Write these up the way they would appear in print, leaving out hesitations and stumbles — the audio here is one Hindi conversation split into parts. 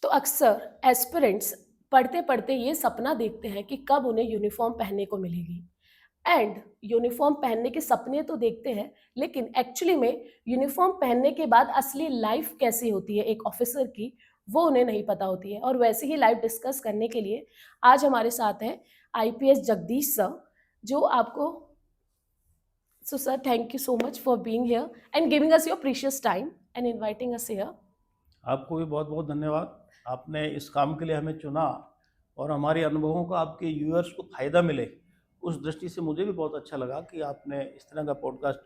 तो अक्सर एस्पिरेंट्स पढ़ते-पढ़ते ये सपना देखते हैं कि कब उन्हें यूनिफ़ॉर्म पहनने को मिलेगी एंड यूनिफ़ॉर्म पहनने के सपने तो देखते हैं, लेकिन एक्चुअली में यूनिफ़ॉर्म पहनने के बाद असली लाइफ़ कैसी होती है एक ऑफ़िसर की, वो उन्हें नहीं पता होती है और वैसे ही लाइफ़ डिस्कस करने के लिए आज हमारे साथ हैं आईपीएस जगदीश सर, जो आपको so sir thank you so much for being here and giving us your precious time and inviting us here. आपको भी बहुत बहुत धन्यवाद। आपने इस काम के लिए हमें चुना और हमारे अनुभवों का आपके व्यूअर्स को फ़ायदा मिले, उस दृष्टि से मुझे भी बहुत अच्छा लगा कि आपने इस तरह का पॉडकास्ट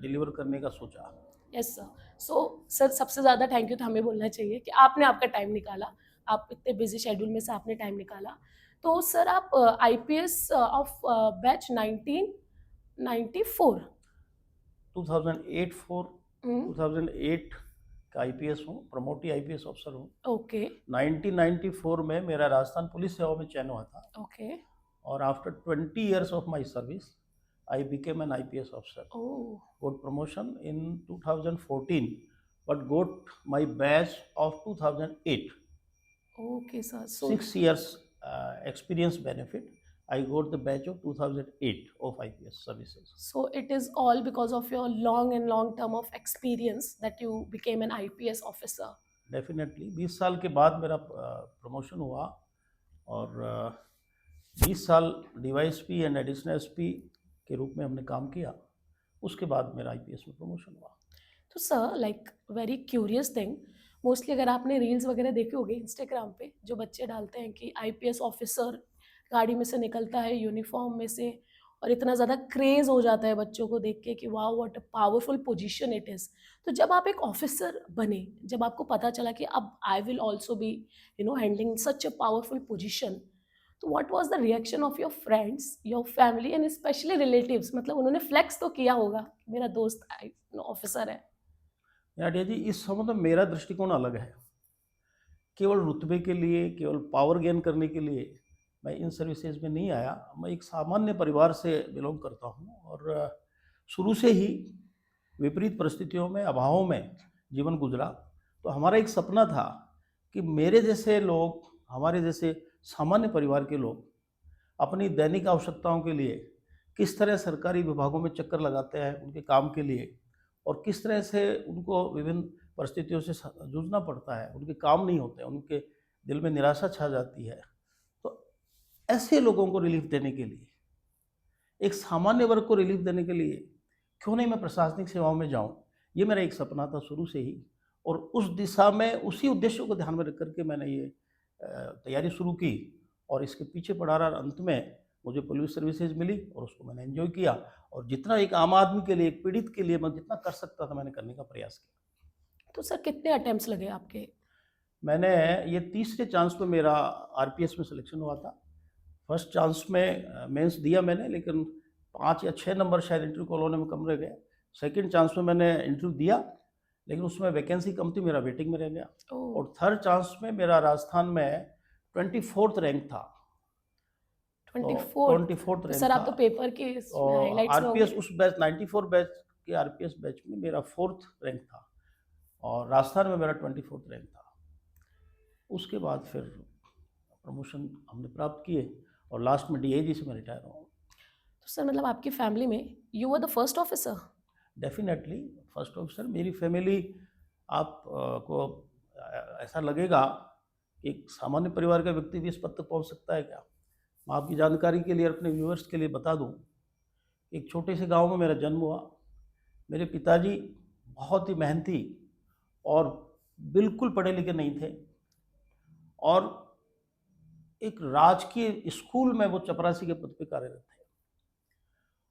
डिलीवर करने का सोचा। Yes sir. सो सर सबसे ज़्यादा थैंक यू तो हमें बोलना चाहिए कि आपने आपका टाइम निकाला। आप इतने बिज़ी शेड्यूल में से आपने टाइम निकाला। तो सर आप आईपीएस ऑफ बैच 1994। 2008 हुँ, 2008 का आईपीएस हूँ, प्रमोटी आईपीएस अफ़सर हूँ। ओके, 1994 में मेरा राजस्थान पुलिस सेवा में चयन हुआ था ओके। और after 20 years of my service, I became an IPS officer. Oh! Got promotion in 2014, but got my badge of 2008. Okay sir. So 6 years experience benefit. I got the badge of 2008 of IPS services. So it is all because of your long and long term of experience that you became an IPS officer. Definitely 20 साल के बाद मेरा प्रमोशन हुआ और 20 साल डीवाईएसपी एंड एडिशनल एसपी के रूप में हमने काम किया। उसके बाद मेरा आईपीएस में प्रमोशन हुआ। तो sir like very curious thing, mostly अगर आपने रील्स वगैरह देखे होंगे इंस्टाग्राम पे जो बच्चे डालते हैं कि आईपीएस ऑफिसर गाड़ी में से निकलता है यूनिफॉर्म में से और इतना ज़्यादा क्रेज हो जाता है बच्चों को देख के कि वाह what a powerful position it is. तो जब आप एक ऑफिसर बने, जब आपको पता चला कि अब I will also be handling such a powerful position, तो what was the reaction of your friends, your family and specially relatives? मतलब उन्होंने फ्लेक्स तो किया होगा, मेरा दोस्त ऑफिसर है। याडिया जी, इस समय में मेरा दृष्टिकोण अलग है। केवल रुतबे के लिए, केवल पावर गेन करने के लिए मैं इन सर्विसेज में नहीं आया। मैं एक सामान्य परिवार से बिलोंग करता हूँ और शुरू से ही विपरीत परिस्थितियों में, अभावों में जीवन गुजरा। तो हमारा एक सपना था कि मेरे जैसे लोग, हमारे जैसे सामान्य परिवार के लोग अपनी दैनिक आवश्यकताओं के लिए किस तरह सरकारी विभागों में चक्कर लगाते हैं उनके काम के लिए और किस तरह से उनको विभिन्न परिस्थितियों से जूझना पड़ता है, उनके काम नहीं होते, उनके दिल में निराशा छा जाती है। तो ऐसे लोगों को रिलीफ देने के लिए, एक सामान्य वर्ग को रिलीफ देने के लिए क्यों नहीं मैं प्रशासनिक सेवाओं में जाऊं, ये मेरा एक सपना था शुरू से ही। और उस दिशा में उसी उद्देश्य को ध्यान में रख करके मैंने ये तैयारी शुरू की और इसके पीछे पड़ा रहा। अंत में मुझे पुलिस सर्विसेज मिली और उसको मैंने एंजॉय किया और जितना एक आम आदमी के लिए, एक पीड़ित के लिए मैं जितना कर सकता था मैंने करने का प्रयास किया। तो सर कितने अटेम्प्ट्स लगे आपके? मैंने ये तीसरे चांस पे मेरा आरपीएस में सिलेक्शन हुआ था। फर्स्ट चांस में मेंस दिया मैंने, लेकिन 5 या 6 नंबर शायद इंटरव्यू कॉलोनी में कम रह गए। सेकंड चांस में मैंने इंटरव्यू दिया, लेकिन उसमें वैकेंसी कम थी, मेरा वेटिंग में रह गया। ओह! और थर्ड चांस में मेरा राजस्थान में 24th रैंक था। तो 24th। 24th तो रैंक सर आप था। तो पेपर के तो इसमें हाइलाइट्स में आरपीएस होंगे। उस बैच 94 बैच के आरपीएस बैच में मेरा 4th रैंक था और राजस्थान में मेरा 24th रैंक था। उसके बाद फिर प्रमोशन हमने प्राप्त किए और लास्ट में डीआईजी से मैं रिटायर हुआ। तो सर मतलब आपकी फैमिली में you were the first officer? Definitely first officer मेरी फैमिली। आप को ऐसा लगेगा कि एक सामान्य परिवार का व्यक्ति भी इस पद तक पहुंच सकता है क्या? मैं आपकी जानकारी के लिए और अपने व्यूअर्स के लिए बता दूं, एक छोटे से गांव में मेरा जन्म हुआ। मेरे पिताजी बहुत ही मेहनती और बिल्कुल पढ़े लिखे नहीं थे और एक राजकीय स्कूल में वो चपरासी के पद पे कार्यरत थे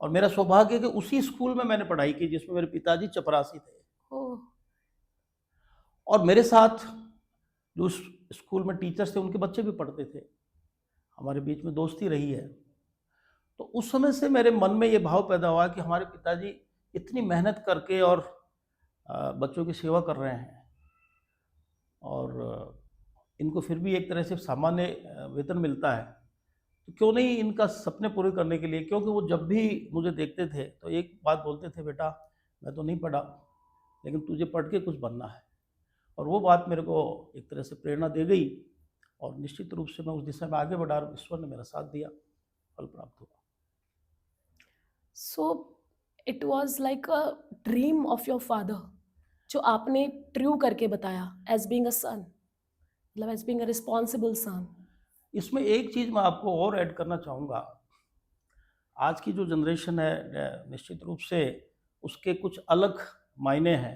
और मेरा सौभाग्य है कि उसी स्कूल में मैंने पढ़ाई की जिसमें मेरे पिताजी चपरासी थे। ओह! और मेरे साथ जो उस स्कूल में टीचर्स थे उनके बच्चे भी पढ़ते थे, हमारे बीच में दोस्ती रही है। तो उस समय से मेरे मन में ये भाव पैदा हुआ कि हमारे पिताजी इतनी मेहनत करके और बच्चों की सेवा कर रहे हैं और इनको फिर भी एक तरह से सामान्य वेतन मिलता है, तो क्यों नहीं इनका सपने पूरे करने के लिए। क्योंकि वो जब भी मुझे देखते थे तो एक बात बोलते थे, बेटा मैं तो नहीं पढ़ा लेकिन तुझे पढ़ के कुछ बनना है। और वो बात मेरे को एक तरह से प्रेरणा दे गई और निश्चित रूप से मैं उस दिशा में आगे बढ़ा और ईश्वर ने मेरा साथ दिया, फल प्राप्त हुआ। So it was like a dream of your father जो आपने ट्रू करके बताया एज बीइंग अ सन, मतलब एज बीइंग अ रिस्पॉन्सिबल सन। इसमें एक चीज़ मैं आपको और ऐड करना चाहूँगा। आज की जो जनरेशन है निश्चित रूप से उसके कुछ अलग मायने हैं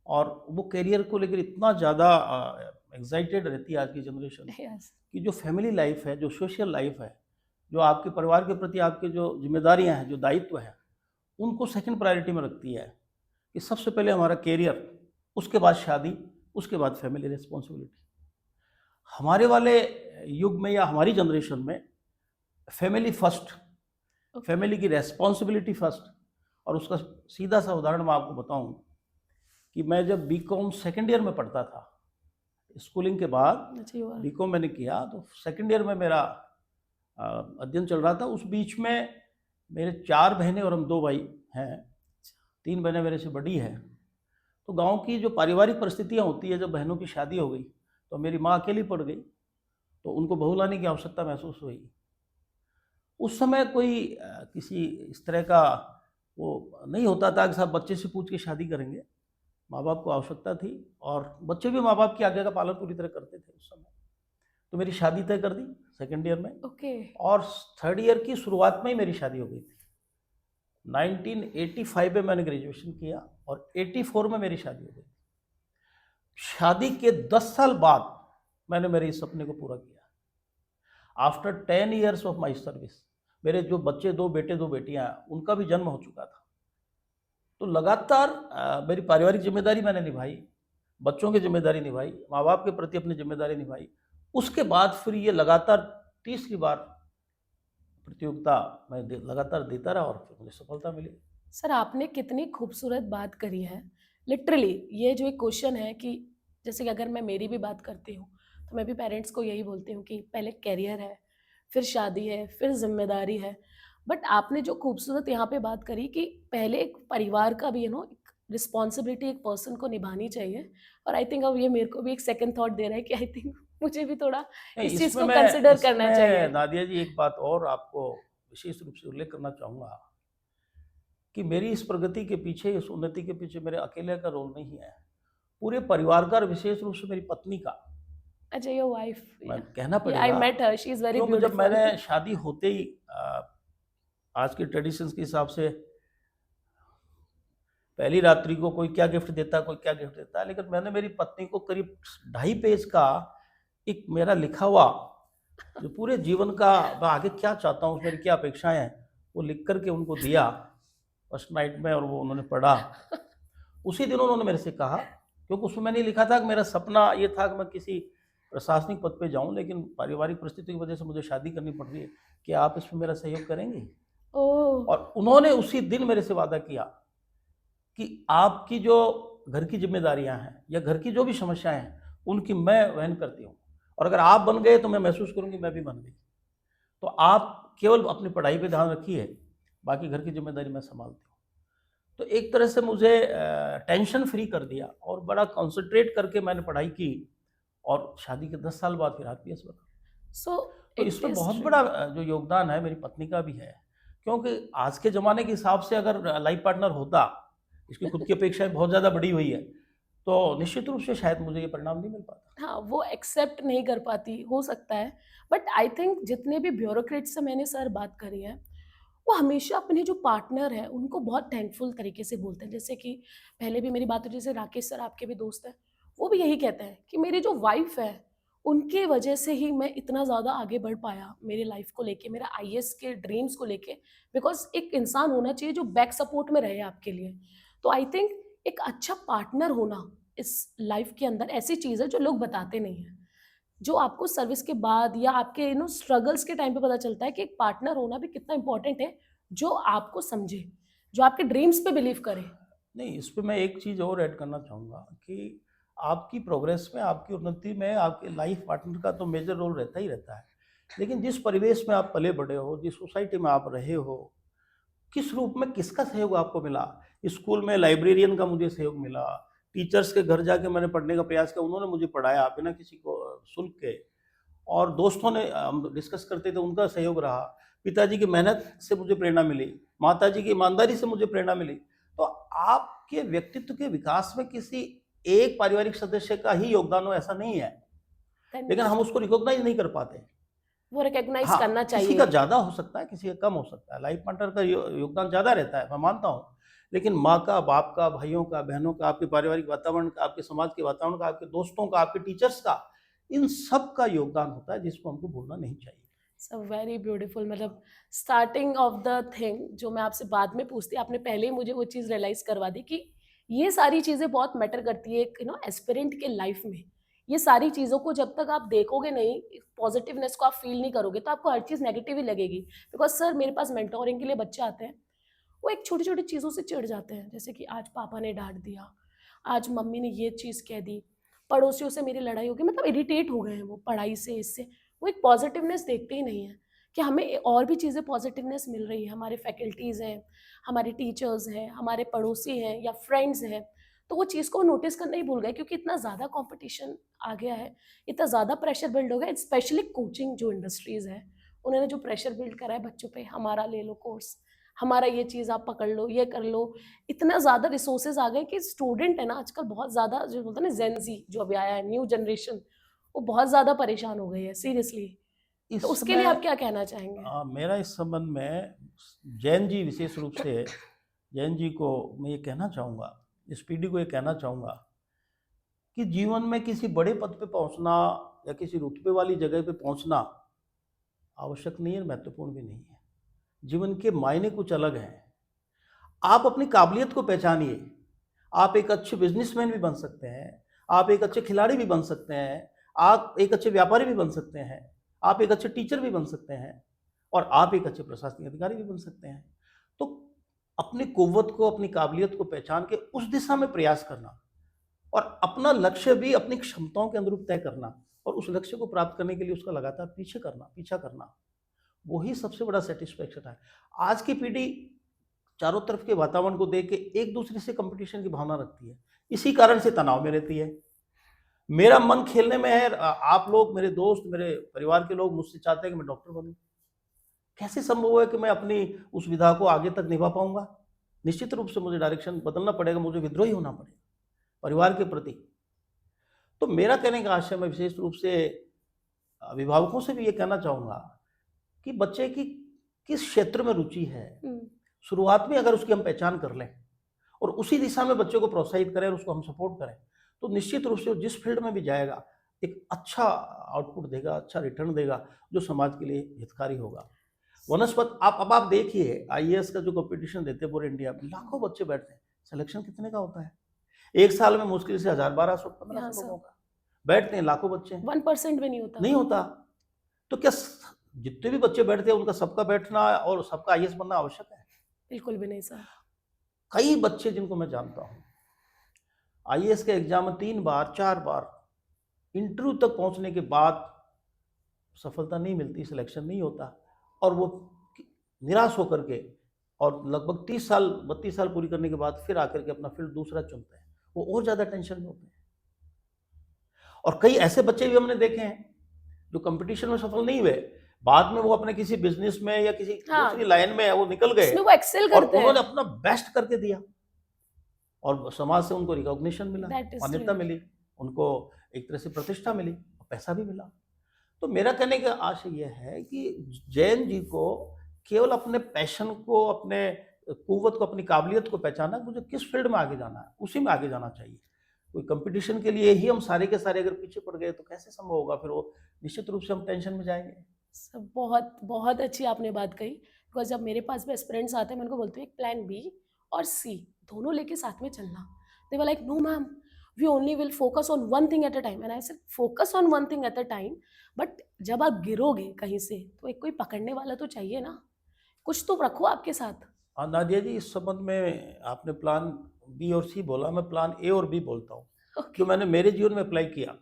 और वो करियर को लेकर इतना ज़्यादा एक्साइटेड रहती है आज की जनरेशन यस। कि जो फैमिली लाइफ है, जो सोशल लाइफ है, जो आपके परिवार के प्रति आपके जो जिम्मेदारियां हैं, जो दायित्व हैं, उनको सेकंड प्रायोरिटी में रखती है कि सबसे पहले हमारा करियर, उसके बाद शादी, उसके बाद फैमिली रिस्पॉन्सिबिलिटी। हमारे वाले युग में या हमारी जनरेशन में फैमिली फर्स्ट, फैमिली की रेस्पॉन्सिबिलिटी फर्स्ट। और उसका सीधा सा उदाहरण मैं आपको बताऊं कि मैं जब बीकॉम सेकेंड ईयर में पढ़ता था, स्कूलिंग के बाद अच्छा, you are- बीकॉम मैंने किया, तो सेकेंड ईयर में मेरा अध्ययन चल रहा था। उस बीच में मेरे 4 बहनें और हम 2 भाई हैं। 3 बहनें मेरे से बड़ी हैं। तो गांव की जो पारिवारिक परिस्थितियां होती है, जब बहनों की शादी हो गई तो मेरी माँ अकेली पड़ गई, तो उनको बहू लाने की आवश्यकता महसूस हुई। उस समय कोई किसी इस तरह का वो नहीं होता था कि साहब बच्चे से पूछ के शादी करेंगे। माँ बाप को आवश्यकता थी और बच्चे भी माँ बाप की आज्ञा का पालन पूरी तरह करते थे उस समय। तो मेरी शादी तय कर दी सेकेंड ईयर में ओके। और थर्ड ईयर की शुरुआत में ही मेरी शादी हो गई थी। 1985 में मैंने ग्रेजुएशन किया और 84 में मेरी शादी हो गई। शादी के 10 साल बाद मैंने मेरे इस सपने को पूरा किया। After 10 years of my service मेरे जो बच्चे, 2 बेटे 2 बेटियां, उनका भी जन्म हो चुका था। तो लगातार मेरी पारिवारिक जिम्मेदारी मैंने निभाई, बच्चों की जिम्मेदारी निभाई, माँ बाप के प्रति अपनी जिम्मेदारी निभाई। उसके बाद फिर ये लगातार तीसरी बार प्रतियोगिता मैं लगातार देता रहा और फिर मुझे सफलता मिली। सर आपने कितनी खूबसूरत बात करी है। लिटरली ये जो एक क्वेश्चन है कि जैसे कि अगर मैं मेरी भी बात करती हूँ तो मैं भी पेरेंट्स को यही बोलती हूँ कि पहले करियर है, फिर शादी है, फिर जिम्मेदारी है। बट आपने जो खूबसूरत यहाँ पे बात करी कि पहले एक परिवार का भी एक रिस्पॉन्सिबिलिटी एक पर्सन को निभानी चाहिए। और आई थिंक अब ये मेरे को भी एक सेकंड थॉट दे रहा है कि आई थिंक मुझे भी थोड़ा नहीं, इस चीज़ को कंसिडर करना चाहिए। नादिया जी एक बात और आपको विशेष रूप से उल्लेख करना चाहूँगा कि मेरी इस प्रगति के पीछे, इस उन्नति के पीछे मेरे अकेले का रोल नहीं है, पूरे परिवार का और विशेष रूप से मेरी पत्नी का। अच्छा, योर वाइफ। मैं कहना आई पड़ेगा met her, she is very क्योंकि जब ब्यूटीफुल। मैंने शादी होते ही आज के ट्रेडिशंस के हिसाब से पहली रात्रि को कोई क्या गिफ्ट देता, कोई क्या गिफ्ट देता, लेकिन मैंने मेरी पत्नी को करीब 2.5 पेज का एक मेरा लिखा हुआ जो पूरे जीवन का मैं आगे क्या चाहता हूँ, मेरी क्या अपेक्षाएं हैं, वो लिख करके उनको दिया फर्स्ट नाइट में और वो उन्होंने पढ़ा। उसी दिन उन्होंने मेरे से कहा, क्योंकि उसमें मैंने लिखा था कि मेरा सपना ये था कि मैं किसी प्रशासनिक पद पे जाऊं, लेकिन पारिवारिक परिस्थिति की वजह से मुझे शादी करनी पड़ रही है, कि आप इसमें मेरा सहयोग करेंगे। ओह, और उन्होंने उसी दिन मेरे से वादा किया कि आपकी जो घर की जिम्मेदारियां हैं या घर की जो भी समस्याएं हैं उनकी मैं वहन करती हूँ, और अगर आप बन गए तो मैं महसूस करूँगी मैं भी बन गई। तो आप केवल अपनी पढ़ाई पे ध्यान रखिए, बाकी घर की जिम्मेदारी मैं संभालती हूँ। तो एक तरह से मुझे टेंशन फ्री कर दिया और बड़ा कंसंट्रेट करके मैंने पढ़ाई की और शादी के 10 साल बाद फिर आरपीएस बना। सो तो इसमें बहुत बड़ा जो योगदान है मेरी पत्नी का भी है, क्योंकि आज के ज़माने के हिसाब से अगर लाइफ पार्टनर होता, इसकी खुद की अपेक्षाएं बहुत ज़्यादा बड़ी हुई है, तो निश्चित रूप से शायद मुझे ये परिणाम नहीं मिल पाता। हाँ, वो एक्सेप्ट नहीं कर पाती, हो सकता है। बट आई थिंक जितने भी ब्यूरोक्रेट से मैंने सर बात करी है, वो हमेशा अपने जो पार्टनर हैं उनको बहुत थैंकफुल तरीके से बोलते हैं। जैसे कि पहले भी मेरी बात हुई, जैसे राकेश सर आपके भी दोस्त हैं, वो भी यही कहते हैं कि मेरी जो वाइफ है उनके वजह से ही मैं इतना ज़्यादा आगे बढ़ पाया मेरी लाइफ को लेके, मेरा आईएएस के ड्रीम्स को लेके। बिकॉज एक इंसान होना चाहिए जो बैक सपोर्ट में रहे आपके लिए। तो आई थिंक एक अच्छा पार्टनर होना इस लाइफ के अंदर ऐसी चीज़ है जो लोग बताते नहीं हैं, जो आपको सर्विस के बाद या आपके स्ट्रगल्स के टाइम पे पता चलता है कि एक पार्टनर होना भी कितना इंपॉर्टेंट है, जो आपको समझे, जो आपके ड्रीम्स पे बिलीव करे। नहीं, इस पे मैं एक चीज़ और ऐड करना चाहूँगा कि आपकी प्रोग्रेस में, आपकी उन्नति में आपके लाइफ पार्टनर का तो मेजर रोल रहता ही रहता है, लेकिन जिस परिवेश में आप पले बड़े हो, जिस सोसाइटी में आप रहे हो, किस रूप में किसका सहयोग आपको मिला। स्कूल में लाइब्रेरियन का मुझे सहयोग मिला, टीचर्स के घर जाके मैंने पढ़ने का प्रयास किया, उन्होंने मुझे पढ़ाया बिना किसी को शुल्क के। और दोस्तों ने, हम डिस्कस करते थे, उनका सहयोग रहा। पिताजी की मेहनत से मुझे प्रेरणा मिली, माताजी की ईमानदारी से मुझे प्रेरणा मिली। तो आपके व्यक्तित्व के विकास में किसी एक पारिवारिक सदस्य का ही योगदान हो ऐसा नहीं है, लेकिन हम उसको रिकॉग्नाइज नहीं कर पाते। वो रिकॉग्नाइज हाँ, करना किसी का चाहिए। ज़्यादा हो सकता है, किसी का कम हो सकता है। लाइफ पार्टनर का योगदान ज़्यादा रहता है, मैं मानता हूँ। लेकिन माँ का, बाप का, भाइयों का, बहनों का, आपके पारिवारिक वातावरण का, आपके समाज के वातावरण का, आपके दोस्तों का, आपके टीचर्स का, इन सब का योगदान होता है, जिसको हमको भूलना नहीं चाहिए। So very beautiful. मतलब स्टार्टिंग ऑफ द थिंग जो मैं आपसे बाद में पूछती, आपने पहले ही मुझे वो चीज़ रियलाइज़ करवा दी कि ये सारी चीज़ें बहुत मैटर करती है एक एस्पिरेंट के लाइफ में। ये सारी चीज़ों को जब तक आप देखोगे नहीं, पॉजिटिवनेस को आप फील नहीं करोगे, तो आपको हर चीज़ नेगेटिव ही लगेगी। बिकॉज़ सर मेरे पास मेंटोरिंग के लिए बच्चे आते हैं, वो एक छोटी-छोटी चीज़ों से चिढ़ जाते हैं। जैसे कि आज पापा ने डाँट दिया, आज मम्मी ने ये चीज़ कह दी, पड़ोसियों से मेरी लड़ाई हो गई, मतलब इरिटेट हो गए हैं वो पढ़ाई से, इससे। वो एक पॉजिटिवनेस देखते ही नहीं है कि हमें और भी चीज़ें पॉजिटिवनेस मिल रही है। हमारे फैकल्टीज़ हैं, हमारे टीचर्स हैं, हमारे पड़ोसी हैं या फ्रेंड्स हैं। तो वो चीज़ को नोटिस करना ही भूल गए, क्योंकि इतना ज़्यादा कॉम्पिटिशन आ गया है, इतना ज़्यादा प्रेशर बिल्ड हो गया। स्पेशली कोचिंग जो इंडस्ट्रीज़ है, उन्होंने जो प्रेशर बिल्ड करा है बच्चों पे, हमारा ले लो कोर्स, हमारा ये चीज़ आप पकड़ लो, ये कर लो। इतना ज़्यादा रिसोर्सेज आ गए कि स्टूडेंट है ना आजकल बहुत ज़्यादा, जो बोलते हैं ना जेन ज़ी जो अभी आया है, न्यू जनरेशन, वो बहुत ज़्यादा परेशान हो गई है सीरियसली। तो उसके लिए आप इसमें क्या कहना चाहेंगे? मेरा इस संबंध में जैन जी, विशेष रूप से जैन जी को मैं ये कहना चाहूँगा, इस पीढ़ी को ये कहना चाहूँगा कि जीवन में किसी बड़े पद पे पहुँचना या किसी रुतबे वाली जगह पे पहुँचना आवश्यक नहीं है, महत्वपूर्ण भी नहीं है। जीवन के मायने कुछ अलग हैं। आप अपनी काबिलियत को पहचानिए। आप एक अच्छे बिजनेसमैन भी बन सकते हैं, आप एक अच्छे खिलाड़ी भी बन सकते हैं, आप एक अच्छे व्यापारी भी बन सकते हैं, आप एक अच्छे टीचर भी बन सकते हैं, और आप एक अच्छे प्रशासनिक अधिकारी भी बन सकते हैं। तो अपनी कुव्वत को, अपनी काबिलियत को पहचान के उस दिशा में प्रयास करना, और अपना लक्ष्य भी अपनी क्षमताओं के अनुरूप तय करना, और उस लक्ष्य को प्राप्त करने के लिए उसका लगातार पीछा करना, वही सबसे बड़ा सेटिस्फैक्शन है। आज की पीढ़ी चारों तरफ के वातावरण को देख के एक दूसरे से कंपटीशन की भावना रखती है, इसी कारण से तनाव में रहती है। मेरा मन खेलने में है, आप लोग, मेरे दोस्त, मेरे परिवार के लोग मुझसे चाहते हैं कि मैं डॉक्टर बनूं। कैसे संभव है कि मैं अपनी उस विधा को आगे तक निभा पाऊंगा? निश्चित रूप से मुझे डायरेक्शन बदलना पड़ेगा, मुझे विद्रोही होना पड़ेगा परिवार के प्रति। तो मेरा कहने का आशय, मैं विशेष रूप से अभिभावकों से भी ये कहना चाहूँगा कि बच्चे की किस क्षेत्र में रुचि है, शुरुआत में अगर उसकी हम पहचान कर लें और उसी दिशा में बच्चे को प्रोत्साहित करें और उसको हम सपोर्ट करें, तो निश्चित रूप से वो जिस फील्ड में भी जाएगा एक अच्छा आउटपुट देगा, अच्छा रिटर्न देगा, जो समाज के लिए हितकारी होगा। वनस्पत आप देखिए, आईएएस का जो कंपटीशन देते हैं पूरे इंडिया में, लाखों बच्चे बैठते हैं, सिलेक्शन कितने का होता है? एक साल में मुश्किल से 1000, 1200, 1500 लोगों का बैठते हैं, लाखों बच्चे हैं। 1% भी नहीं होता। नहीं होता। तो क्या जितने भी बच्चे बैठते हैं उनका सबका बैठना और सबका आईएएस बनना आवश्यक है? बिल्कुल भी नहीं सर। कई बच्चे जिनको मैं जानता हूँ, आईएएस के एग्जाम में 3 बार 4 बार इंटरव्यू तक पहुंचने के बाद सफलता नहीं मिलती, सिलेक्शन नहीं होता, और वो निराश होकर के, और लगभग 30 साल 32 साल पूरी करने के बाद फिर आकर के अपना फील्ड दूसरा चुनते हैं। वो और ज़्यादा टेंशन में होते हैं। और कई ऐसे बच्चे भी हमने देखे हैं जो कंपटीशन में सफल नहीं हुए, बाद में वो अपने किसी बिजनेस में या किसी दूसरी लाइन में वो निकल गए इसमें वो एक्सेल और करते हैं। उन्होंने अपना बेस्ट करके दिया और समाज से उनको रिकॉग्निशन मिला, मान्यता मिली, उनको एक तरह से प्रतिष्ठा मिली, पैसा भी मिला। तो मेरा कहने का आशय यह है कि जैन जी को केवल अपने पैशन को, अपने कुव्वत को, अपनी काबिलियत को पहचाना, मुझे किस फील्ड में आगे जाना है उसी में आगे जाना चाहिए। कोई कंपटीशन के लिए ही हम सारे के सारे अगर पीछे पड़ गए तो कैसे संभव होगा? फिर वो निश्चित रूप से हम टेंशन में जाएंगे। सब बहुत बहुत अच्छी आपने बात कही। बिकॉज जब मेरे पास भी एस्पिरेंट्स आते हैं, मैं उनको बोलती हूँ एक प्लान बी और सी दोनों लेके साथ में चलना। They were like, no ma'am, we only will focus on one thing at a time. And I said focus on one thing at a time, but जब आप गिरोगे कहीं से तो एक कोई पकड़ने वाला तो चाहिए ना, कुछ तो रखो आपके साथ। हाँ नादिया जी, इस संबंध में आपने प्लान बी और सी बोला, मैं प्लान ए और बी बोलता हूँ, जो मैंने मेरे जीवन में अप्लाई किया।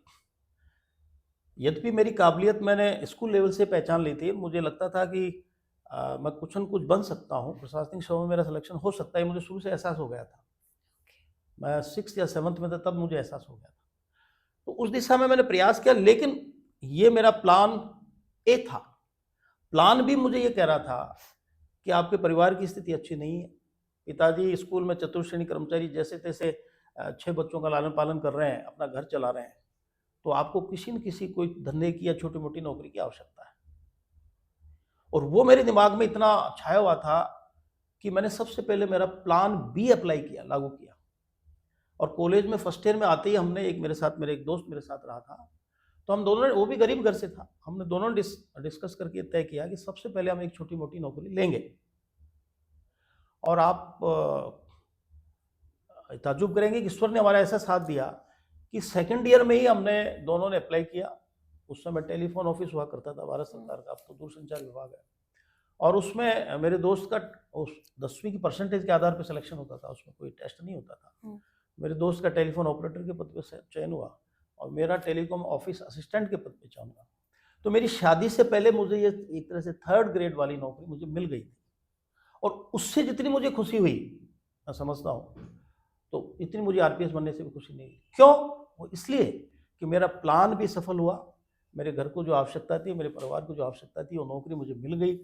यद्यपि मेरी काबिलियत मैंने स्कूल लेवल से पहचान ली थी, मुझे लगता था कि मैं कुछ न कुछ बन सकता हूँ, प्रशासनिक सेवा में मेरा सिलेक्शन हो सकता है, मुझे शुरू से एहसास हो गया था। मैं 6th या 7th में था तब मुझे एहसास हो गया था। तो उस दिशा में मैंने प्रयास किया, लेकिन ये मेरा प्लान ए था। प्लान बी मुझे ये कह रहा था कि आपके परिवार की स्थिति अच्छी नहीं है, पिताजी स्कूल में चतुर्श्रेणी कर्मचारी जैसे तैसे 6 बच्चों का लालन पालन कर रहे हैं, अपना घर चला रहे हैं, तो आपको किसी न किसी कोई धंधे की या छोटी मोटी नौकरी की आवश्यकता है। और वो मेरे दिमाग में इतना छाया हुआ था कि मैंने सबसे पहले मेरा प्लान बी अप्लाई किया, लागू किया। और कॉलेज में फर्स्ट ईयर में आते ही हमने मेरे एक दोस्त मेरे साथ रहा था, तो हम दोनों ने, वो भी गरीब घर से था, हमने दोनों ने डिस्कस करके तय किया कि सबसे पहले हम एक छोटी मोटी नौकरी लेंगे। और आप ताज्जुब करेंगे कि ईश्वर ने हमारा ऐसा साथ दिया कि सेकंड ईयर में ही हमने दोनों ने अप्लाई किया। उस समय टेलीफोन ऑफिस हुआ करता था भारत सरकार का, अब तो दूरसंचार विभाग है। और उसमें मेरे दोस्त का उस 10वीं की परसेंटेज के आधार पर सिलेक्शन होता था, उसमें कोई टेस्ट नहीं होता था। मेरे दोस्त का टेलीफोन ऑपरेटर के पद पर चयन हुआ और मेरा टेलीकॉम ऑफिस असिस्टेंट के पद पर चयन हुआ। तो मेरी शादी से पहले मुझे ये एक तरह से 3rd ग्रेड वाली नौकरी मुझे मिल गई थी। और उससे जितनी मुझे खुशी हुई, मैं समझता हूँ, तो इतनी मुझे आरपीएस बनने से भी खुशी नहीं हुई। क्यों? वो इसलिए कि मेरा प्लान भी सफल हुआ, मेरे घर को जो आवश्यकता थी, मेरे परिवार को जो आवश्यकता थी, वो नौकरी मुझे मिल गई।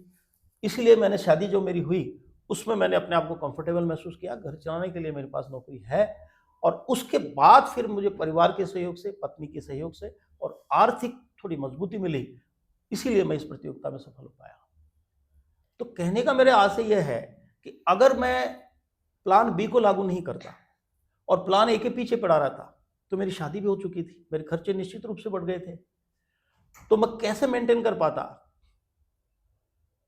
इसलिए मैंने शादी जो मेरी हुई उसमें मैंने अपने आप को कंफर्टेबल महसूस किया, घर चलाने के लिए मेरे पास नौकरी है। और उसके बाद फिर मुझे परिवार के सहयोग से, पत्नी के सहयोग से और आर्थिक थोड़ी मजबूती मिली, इसीलिए मैं इस प्रतियोगिता में सफल हो पाया। तो कहने का मेरे आशय यह है कि अगर मैं प्लान बी को लागू नहीं करता और प्लान ए के पीछे पड़ा रहता, तो मेरी शादी भी हो चुकी थी, मेरे खर्चे निश्चित रूप से बढ़ गए थे, तो मैं कैसे मेंटेन कर पाता।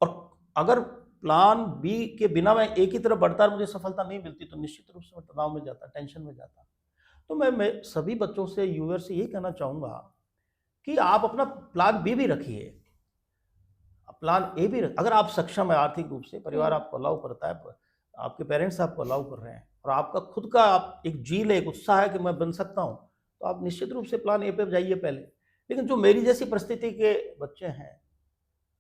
और अगर प्लान बी के बिना मैं ए की तरफ बढ़ता और मुझे सफलता नहीं मिलती, तो निश्चित रूप से मैं तनाव में जाता, टेंशन में जाता। तो मैं सभी बच्चों से, यूएस से यही कहना चाहूँगा कि आप अपना प्लान बी भी रखिए, प्लान ए भी अगर आप सक्षम है आर्थिक रूप से, परिवार आपको अलाउ करता है, आपके पेरेंट्स आपको अलाउ कर रहे हैं और आपका खुद का आप एक जील है, एक उत्साह है कि मैं बन सकता हूँ, तो आप निश्चित रूप से प्लान ए पे जाइए पहले। लेकिन जो मेरी जैसी परिस्थिति के बच्चे हैं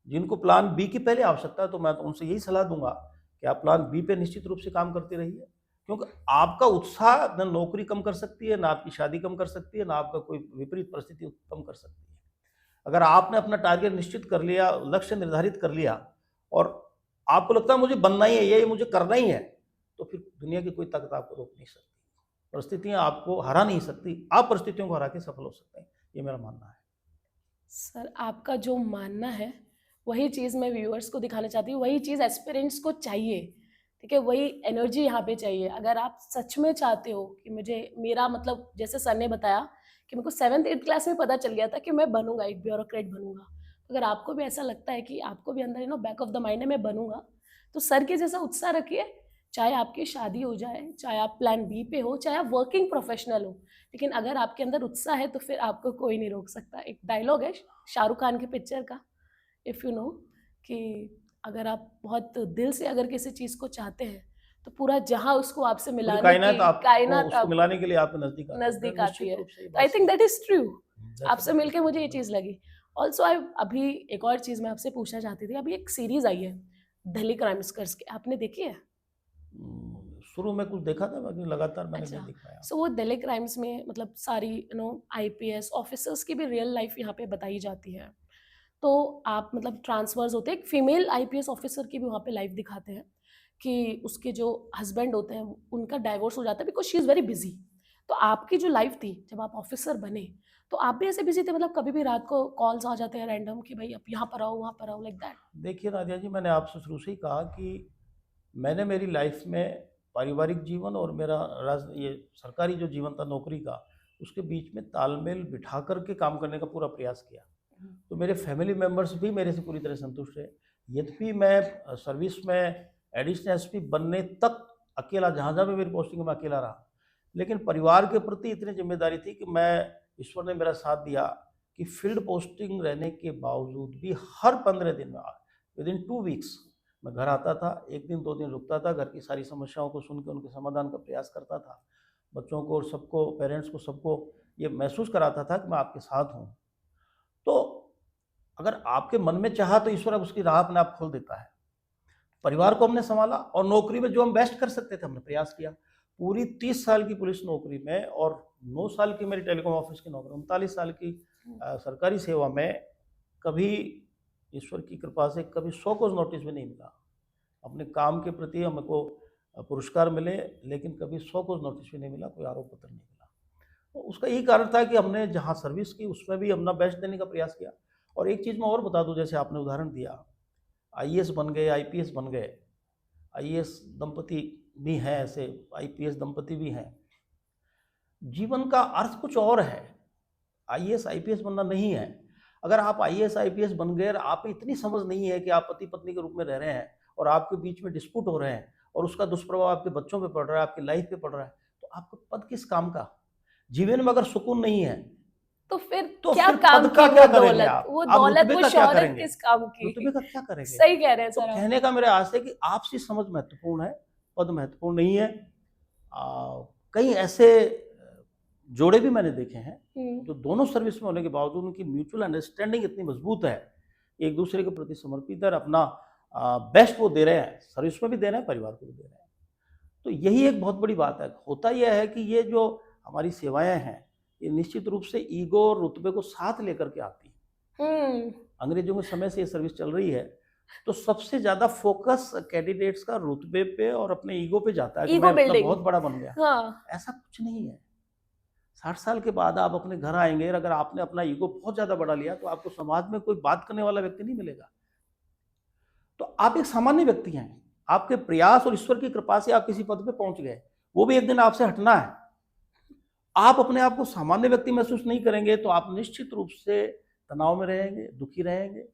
जिनको प्लान बी की पहले आवश्यकता है, तो मैं तो उनसे यही सलाह दूंगा कि आप प्लान बी पे निश्चित रूप से काम करते रहिए, क्योंकि आपका उत्साह न नौकरी कम कर सकती है, ना आपकी शादी कम कर सकती है, ना आपका कोई विपरीत परिस्थिति कम कर सकती है। अगर आपने अपना टारगेट निश्चित कर लिया, लक्ष्य निर्धारित कर लिया और आपको लगता है मुझे बनना ही है, ये मुझे करना ही है, तो फिर दुनिया की कोई ताकत आपको रोक नहीं सकती, परिस्थितियां आपको हरा नहीं सकती, आप परिस्थितियों को हरा के सफल हो सकते हैं, ये मेरा मानना है। सर, आपका जो मानना है वही चीज़ मैं व्यूअर्स को दिखाना चाहती हूँ, वही चीज़ एस्पिरेंट्स को चाहिए, ठीक है? वही एनर्जी यहाँ पे चाहिए। अगर आप सच में चाहते हो कि मुझे मेरा मतलब जैसे सर ने बताया कि मेरे को 7th-8th क्लास में पता चल गया था कि मैं बनूँगा, एक ब्यूरोक्रेट बनूँगा। अगर आपको भी ऐसा लगता है कि आपको भी अंदर बैक ऑफ द माइंड है मैं बनूँगा, तो सर के जैसा उत्साह रखिए, चाहे आपकी शादी हो जाए, चाहे आप प्लान बी पे हो, चाहे आप वर्किंग प्रोफेशनल हो। लेकिन अगर आपके अंदर उत्साह है तो फिर आपको कोई नहीं रोक सकता। एक डायलॉग है शाहरुख खान की पिक्चर का, इफ़ यू नो, कि अगर आप बहुत दिल से अगर किसी चीज़ को चाहते हैं तो पूरा जहां उसको आपसे पूरी मिलाने कायनात की आपको कायनात उसको आप मिलाने के लिए आपके नजदीक आती है, नज़दीक आती निश्चित है। रूप से ये तो आई बात थिंक सही दैट इज़ ट्रू। है। आपसे मिलके मुझे ये चीज़ लगी। ऑल्सो आई अभी एक और चीज़ मैं आपसे पूछना चाहती थी, अभी एक सीरीज़ आई है दिल्ली क्राइम्स करके, आपने देखी है? शुरू में कुछ देखा था, बाकी लगातार मैंने अच्छा, नहीं देख पाया। सो वो दिल्ली क्राइम्स में मतलब सारी आईपीएस ऑफिसर्स की भी रियल लाइफ यहाँ पे बताई जाती है। तो आप मतलब ट्रांसफर्स होते हैं, एक फीमेल आईपीएस ऑफिसर की भी वहाँ पे लाइफ दिखाते हैं कि उसके जो हस्बैंड होते हैं उनका डाइवोर्स हो जाता है because she is very busy. तो आपकी जो लाइफ थी जब आप ऑफिसर बने, तो आप भी ऐसे बिजी थे, मतलब कभी भी रात को कॉल्स आ जाते हैं रैंडम कि भाई अब यहाँ पर आओ वहाँ पर आओ, लाइक दैट? देखिए नादिया जी, मैंने आपसे शुरू से ही कहा कि मैंने मेरी लाइफ में पारिवारिक जीवन और मेरा ये सरकारी जो जीवन था नौकरी का, उसके बीच में तालमेल बिठा करके काम करने का पूरा प्रयास किया। तो मेरे फैमिली मेम्बर्स भी मेरे से पूरी तरह संतुष्ट है। यद्यपि मैं सर्विस में एडिशनल एसपी बनने तक अकेला, जहाँ जहाँ भी मेरी पोस्टिंग में अकेला रहा, लेकिन परिवार के प्रति इतनी जिम्मेदारी थी कि मैं, ईश्वर ने मेरा साथ दिया कि फील्ड पोस्टिंग रहने के बावजूद भी हर 15 दिन में, विदिन 2 वीक्स, मैं घर आता था, 1 दिन 2 दिन रुकता था, घर की सारी समस्याओं को सुन के उनके समाधान का प्रयास करता था, बच्चों को और सबको, पेरेंट्स को, सबको ये महसूस कराता था कि मैं आपके साथ हूँ। तो अगर आपके मन में चाहा तो ईश्वर अब उसकी राह अपने आप खोल देता है। परिवार को हमने संभाला और नौकरी में जो हम बेस्ट कर सकते थे हमने प्रयास किया। पूरी 30 साल की पुलिस नौकरी में और 9 साल की मेरी टेलीकॉम ऑफिस की नौकरी, 39 साल की सरकारी सेवा में कभी ईश्वर की कृपा से कभी 100 कोस नोटिस भी नहीं मिला। अपने काम के प्रति हमको पुरस्कार मिले, लेकिन कभी 100 कोस नोटिस भी नहीं मिला, कोई आरोप पत्र नहीं मिला। तो उसका यही कारण था कि हमने जहाँ सर्विस की उसमें भी अपना बेस्ट देने का प्रयास किया। और एक चीज़ मैं और बता दूं, जैसे आपने उदाहरण दिया, आईएएस बन गए, आईपीएस बन गए। आईएएस दंपति भी हैं ऐसे, आईपीएस दंपति भी हैं। जीवन का अर्थ कुछ और है, आईएएस आईपीएस बनना नहीं है। अगर आप आईएएस आईपीएस बन गए और आप इतनी समझ नहीं है कि आप पति पत्नी के रूप में रह रहे हैं और आपके बीच में डिस्प्यूट हो रहे हैं और उसका दुष्प्रभाव आपके बच्चों पे पड़ रहा है, आपकी लाइफ पे पड़ रहा है, तो आपका पद किस काम का? जीवन में अगर सुकून नहीं है तो फिर तो क्या फिर काम पद का की क्या वो करेंगे दौलत, आप? वो आप दौलत, रुतबे वो का क्या शोहरत करेंगे? किस काम रुतबे की? का क्या करेंगे? सही कह रहे हैं तो सर आप। कहने का मेरा आशय है कि आपसी समझ महत्वपूर्ण है, पद महत्वपूर्ण नहीं है। कई ऐसे जोड़े भी मैंने देखे हैं जो दोनों सर्विस में होने के बावजूद उनकी म्यूचुअल अंडरस्टैंडिंग इतनी मजबूत है, एक दूसरे के प्रति समर्पित है और अपना बेस्ट वो दे रहे हैं, सर्विस में भी दे रहे हैं, परिवार को भी दे रहे हैं। तो यही एक बहुत बड़ी बात है। होता यह है कि ये जो हमारी सेवाएं हैं, ये निश्चित रूप से ईगो और रुतबे को साथ लेकर के आती हैं। अंग्रेजों के समय से ये सर्विस चल रही है, तो सबसे ज्यादा फोकस कैंडिडेट्स का रुतबे पे और अपने ईगो पे जाता है कि मैं इतना बहुत बड़ा बन गया। हाँ। ऐसा कुछ नहीं है। 60 साल के बाद आप अपने घर आएंगे और अगर आपने अपना ईगो बहुत ज्यादा बढ़ा लिया तो आपको समाज में कोई बात करने वाला व्यक्ति नहीं मिलेगा। तो आप एक सामान्य व्यक्ति हैं, आपके प्रयास और ईश्वर की कृपा से आप किसी पद पे पहुंच गए, वो भी एक दिन आपसे हटना है। आप अपने आप को सामान्य व्यक्ति महसूस नहीं करेंगे तो आप निश्चित रूप से तनाव में रहेंगे, दुखी रहेंगे,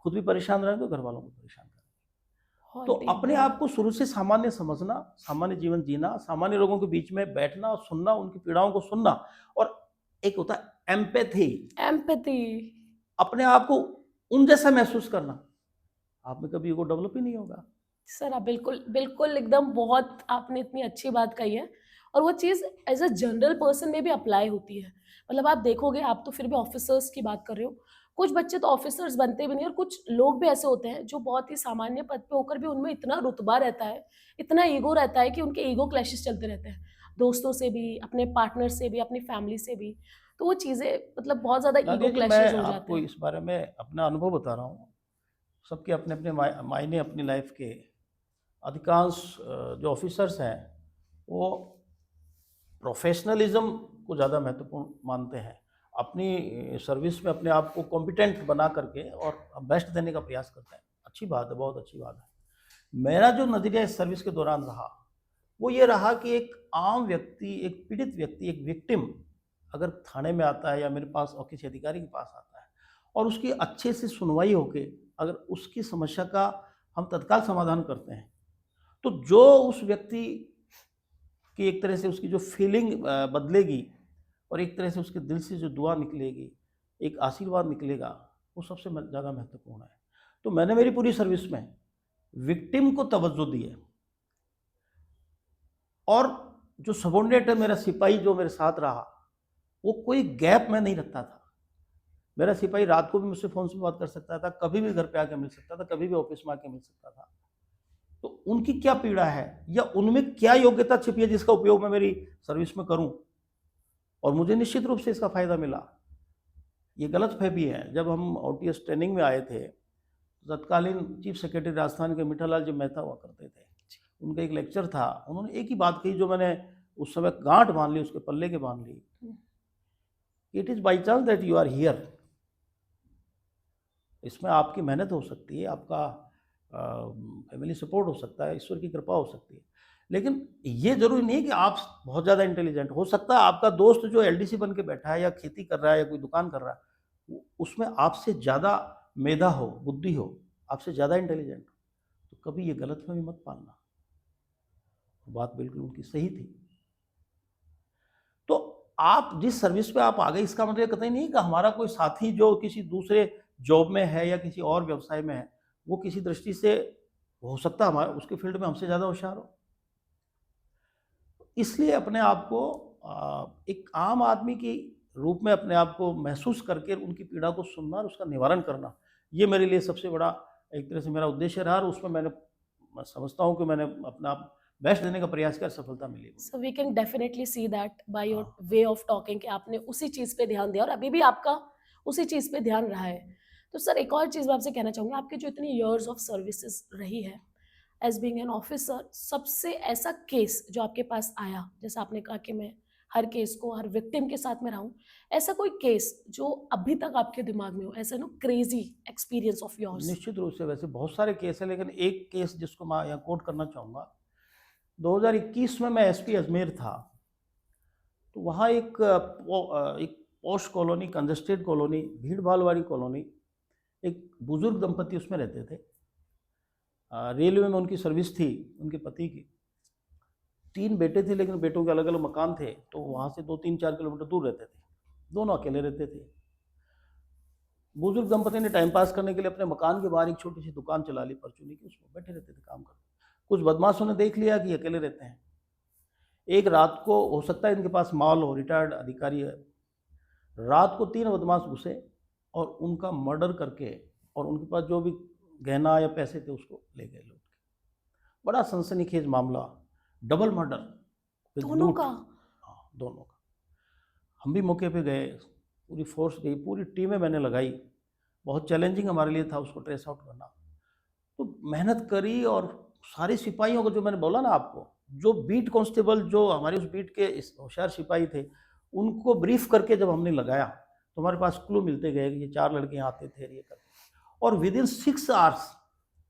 खुद भी परेशान रहेंगे, घर वालों को परेशान करेंगे। तो अपने आप को शुरू से सामान्य समझना, सामान्य जीवन जीना, सामान्य लोगों के बीच में बैठना और सुनना, उनकी पीड़ाओं को सुनना, और एक होता है एम्पैथी, अपने आप को उन जैसा महसूस करना, आप में कभी वो डेवलप ही नहीं होगा। सर आप बिल्कुल बिल्कुल एकदम, बहुत आपने इतनी अच्छी बात कही है और वो चीज़ एज अ जनरल पर्सन में भी अप्लाई होती है। मतलब आप देखोगे, आप तो फिर भी ऑफिसर्स की बात कर रहे हो, कुछ बच्चे तो ऑफिसर्स बनते भी नहीं और कुछ लोग भी ऐसे होते हैं जो बहुत ही सामान्य पद पे होकर भी उनमें इतना रुतबा रहता है, इतना ईगो रहता है कि उनके ईगो क्लैशेस चलते रहते हैं, दोस्तों से भी, अपने पार्टनर से भी, अपनी फैमिली से भी। तो वो चीज़ें मतलब बहुत ज़्यादा ईगो क्लैशेस हो मैं जाते आपको हैं। इस बारे में अपना अनुभव बता रहा हूँ। सबके अपने अपने मायने अपनी लाइफ के। अधिकांश जो ऑफिसर्स हैं वो प्रोफेशनलिज्म को ज़्यादा महत्वपूर्ण मानते हैं, अपनी सर्विस में अपने आप को कॉम्पिटेंट बना करके और बेस्ट देने का प्रयास करते हैं। अच्छी बात है, बहुत अच्छी बात है। मेरा जो नज़रिया इस सर्विस के दौरान रहा वो ये रहा कि एक आम व्यक्ति, एक पीड़ित व्यक्ति, एक विक्टिम अगर थाने में आता है या मेरे पास और किसी अधिकारी के पास आता है और उसकी अच्छे से सुनवाई होके अगर उसकी समस्या का हम तत्काल समाधान करते हैं, तो जो उस व्यक्ति की एक तरह से उसकी जो फीलिंग बदलेगी और एक तरह से उसके दिल से जो दुआ निकलेगी, एक आशीर्वाद निकलेगा, वो सबसे ज़्यादा महत्वपूर्ण है। तो मैंने मेरी पूरी सर्विस में विक्टिम को तवज्जो दी है। और जो सबॉर्डिनेट है, मेरा सिपाही जो मेरे साथ रहा, वो कोई गैप में नहीं रखता था। मेरा सिपाही रात को भी मुझसे फ़ोन से बात कर सकता था, कभी भी घर पे आके मिल सकता था, कभी भी ऑफिस में आके मिल सकता था। तो उनकी क्या पीड़ा है या उनमें क्या योग्यता छिपी है जिसका उपयोग मैं मेरी सर्विस में करूं, और मुझे निश्चित रूप से इसका फायदा मिला। ये गलतफहमी है। जब हम ओटीएस ट्रेनिंग में आए थे, तत्कालीन चीफ सेक्रेटरी राजस्थान के मिठालाल जी मेहता हुआ करते थे, उनका एक लेक्चर था, उन्होंने एक ही बात कही जो मैंने उस समय गांठ बांध ली, उसके पल्ले के बांध ली। It is by chance that you are here. इसमें आपकी मेहनत हो सकती है, आपका फैमिली सपोर्ट हो सकता है, ईश्वर की कृपा हो सकती है, लेकिन ये जरूरी नहीं है कि आप बहुत ज़्यादा इंटेलिजेंट। हो सकता है आपका दोस्त जो एलडीसी बन के बैठा है या खेती कर रहा है या कोई दुकान कर रहा है, उसमें आपसे ज़्यादा मेधा हो, बुद्धि हो, आपसे ज़्यादा इंटेलिजेंट हो, तो कभी ये गलतफहमी मत पालना। बात बिल्कुल उनकी सही थी। तो आप जिस सर्विस पे आप आ गए, इसका मतलब कतई नहीं कि हमारा कोई साथी जो किसी दूसरे जॉब में है या किसी और व्यवसाय में है, वो किसी दृष्टि से हो सकता है हमारे उसके फील्ड में हमसे ज़्यादा होशियार हो। इसलिए अपने आप को एक आम आदमी की रूप में अपने आप को महसूस करके उनकी पीड़ा को सुनना और उसका निवारण करना, ये मेरे लिए सबसे बड़ा एक तरह से मेरा उद्देश्य रहा। और उसमें मैं समझता हूँ कि मैंने अपना बेस्ट देने का प्रयास किया, सफलता मिली। So we can definitely see that by your हाँ। वे ऑफ टॉकिंग कि आपने उसी चीज़ पे ध्यान दिया और अभी भी आपका उसी चीज़ पे ध्यान रहा है। तो सर एक और चीज़ मैं आपसे कहना चाहूँगी, आपकी जो इतनी इयर्स ऑफ सर्विसेज रही है एज बीइंग एन ऑफिसर, सबसे ऐसा केस जो आपके पास आया, जैसा आपने कहा कि मैं हर केस को, हर विक्टिम के साथ में रहा हूँ, ऐसा कोई केस जो अभी तक आपके दिमाग में हो, ऐसा know crazy experience of yours? निश्चित रूप से वैसे बहुत सारे केस हैं, लेकिन एक केस जिसको मैं यहाँ कोट करना चाहूँगा। 2021 में मैं एसपी अजमेर था, तो वहाँ एक पॉश कॉलोनी, कंजस्टेड कॉलोनी, भीड़ भाड़ वाली कॉलोनी, एक बुजुर्ग दंपति उसमें रहते थे। रेलवे में उनकी सर्विस थी, उनके पति की। 3 बेटे थे, लेकिन बेटों के अलग अलग मकान थे, तो वहाँ से 2-3-4 किलोमीटर दूर रहते थे। दोनों अकेले रहते थे। बुजुर्ग दंपति ने टाइम पास करने के लिए अपने मकान के बाहर एक छोटी सी दुकान चला ली परचूनी की, उसमें बैठे रहते थे काम करते। कुछ बदमाशों ने देख लिया कि अकेले रहते हैं। एक रात को, हो सकता है इनके पास माल हो, रिटायर्ड अधिकारी है, रात को 3 बदमाश घुसे और उनका मर्डर करके, और उनके पास जो भी गहना या पैसे थे उसको ले गए लूट के। बड़ा सनसनीखेज मामला, डबल मर्डर विद दोनों लूट। का? हाँ, दोनों का। हम भी मौके पे गए, पूरी फोर्स गई, पूरी टीमें मैंने लगाई। बहुत चैलेंजिंग हमारे लिए था उसको ट्रेस आउट करना। तो मेहनत करी, और सारे सिपाहियों को, जो मैंने बोला ना आपको, जो बीट कांस्टेबल, जो हमारे उस बीट के होशियार सिपाही थे, उनको ब्रीफ करके जब हमने लगाया, तो हमारे पास क्लू मिलते गए कि ये 4 लड़के यहाँ आते थे, ये करते। और विद इन 6 आवर्स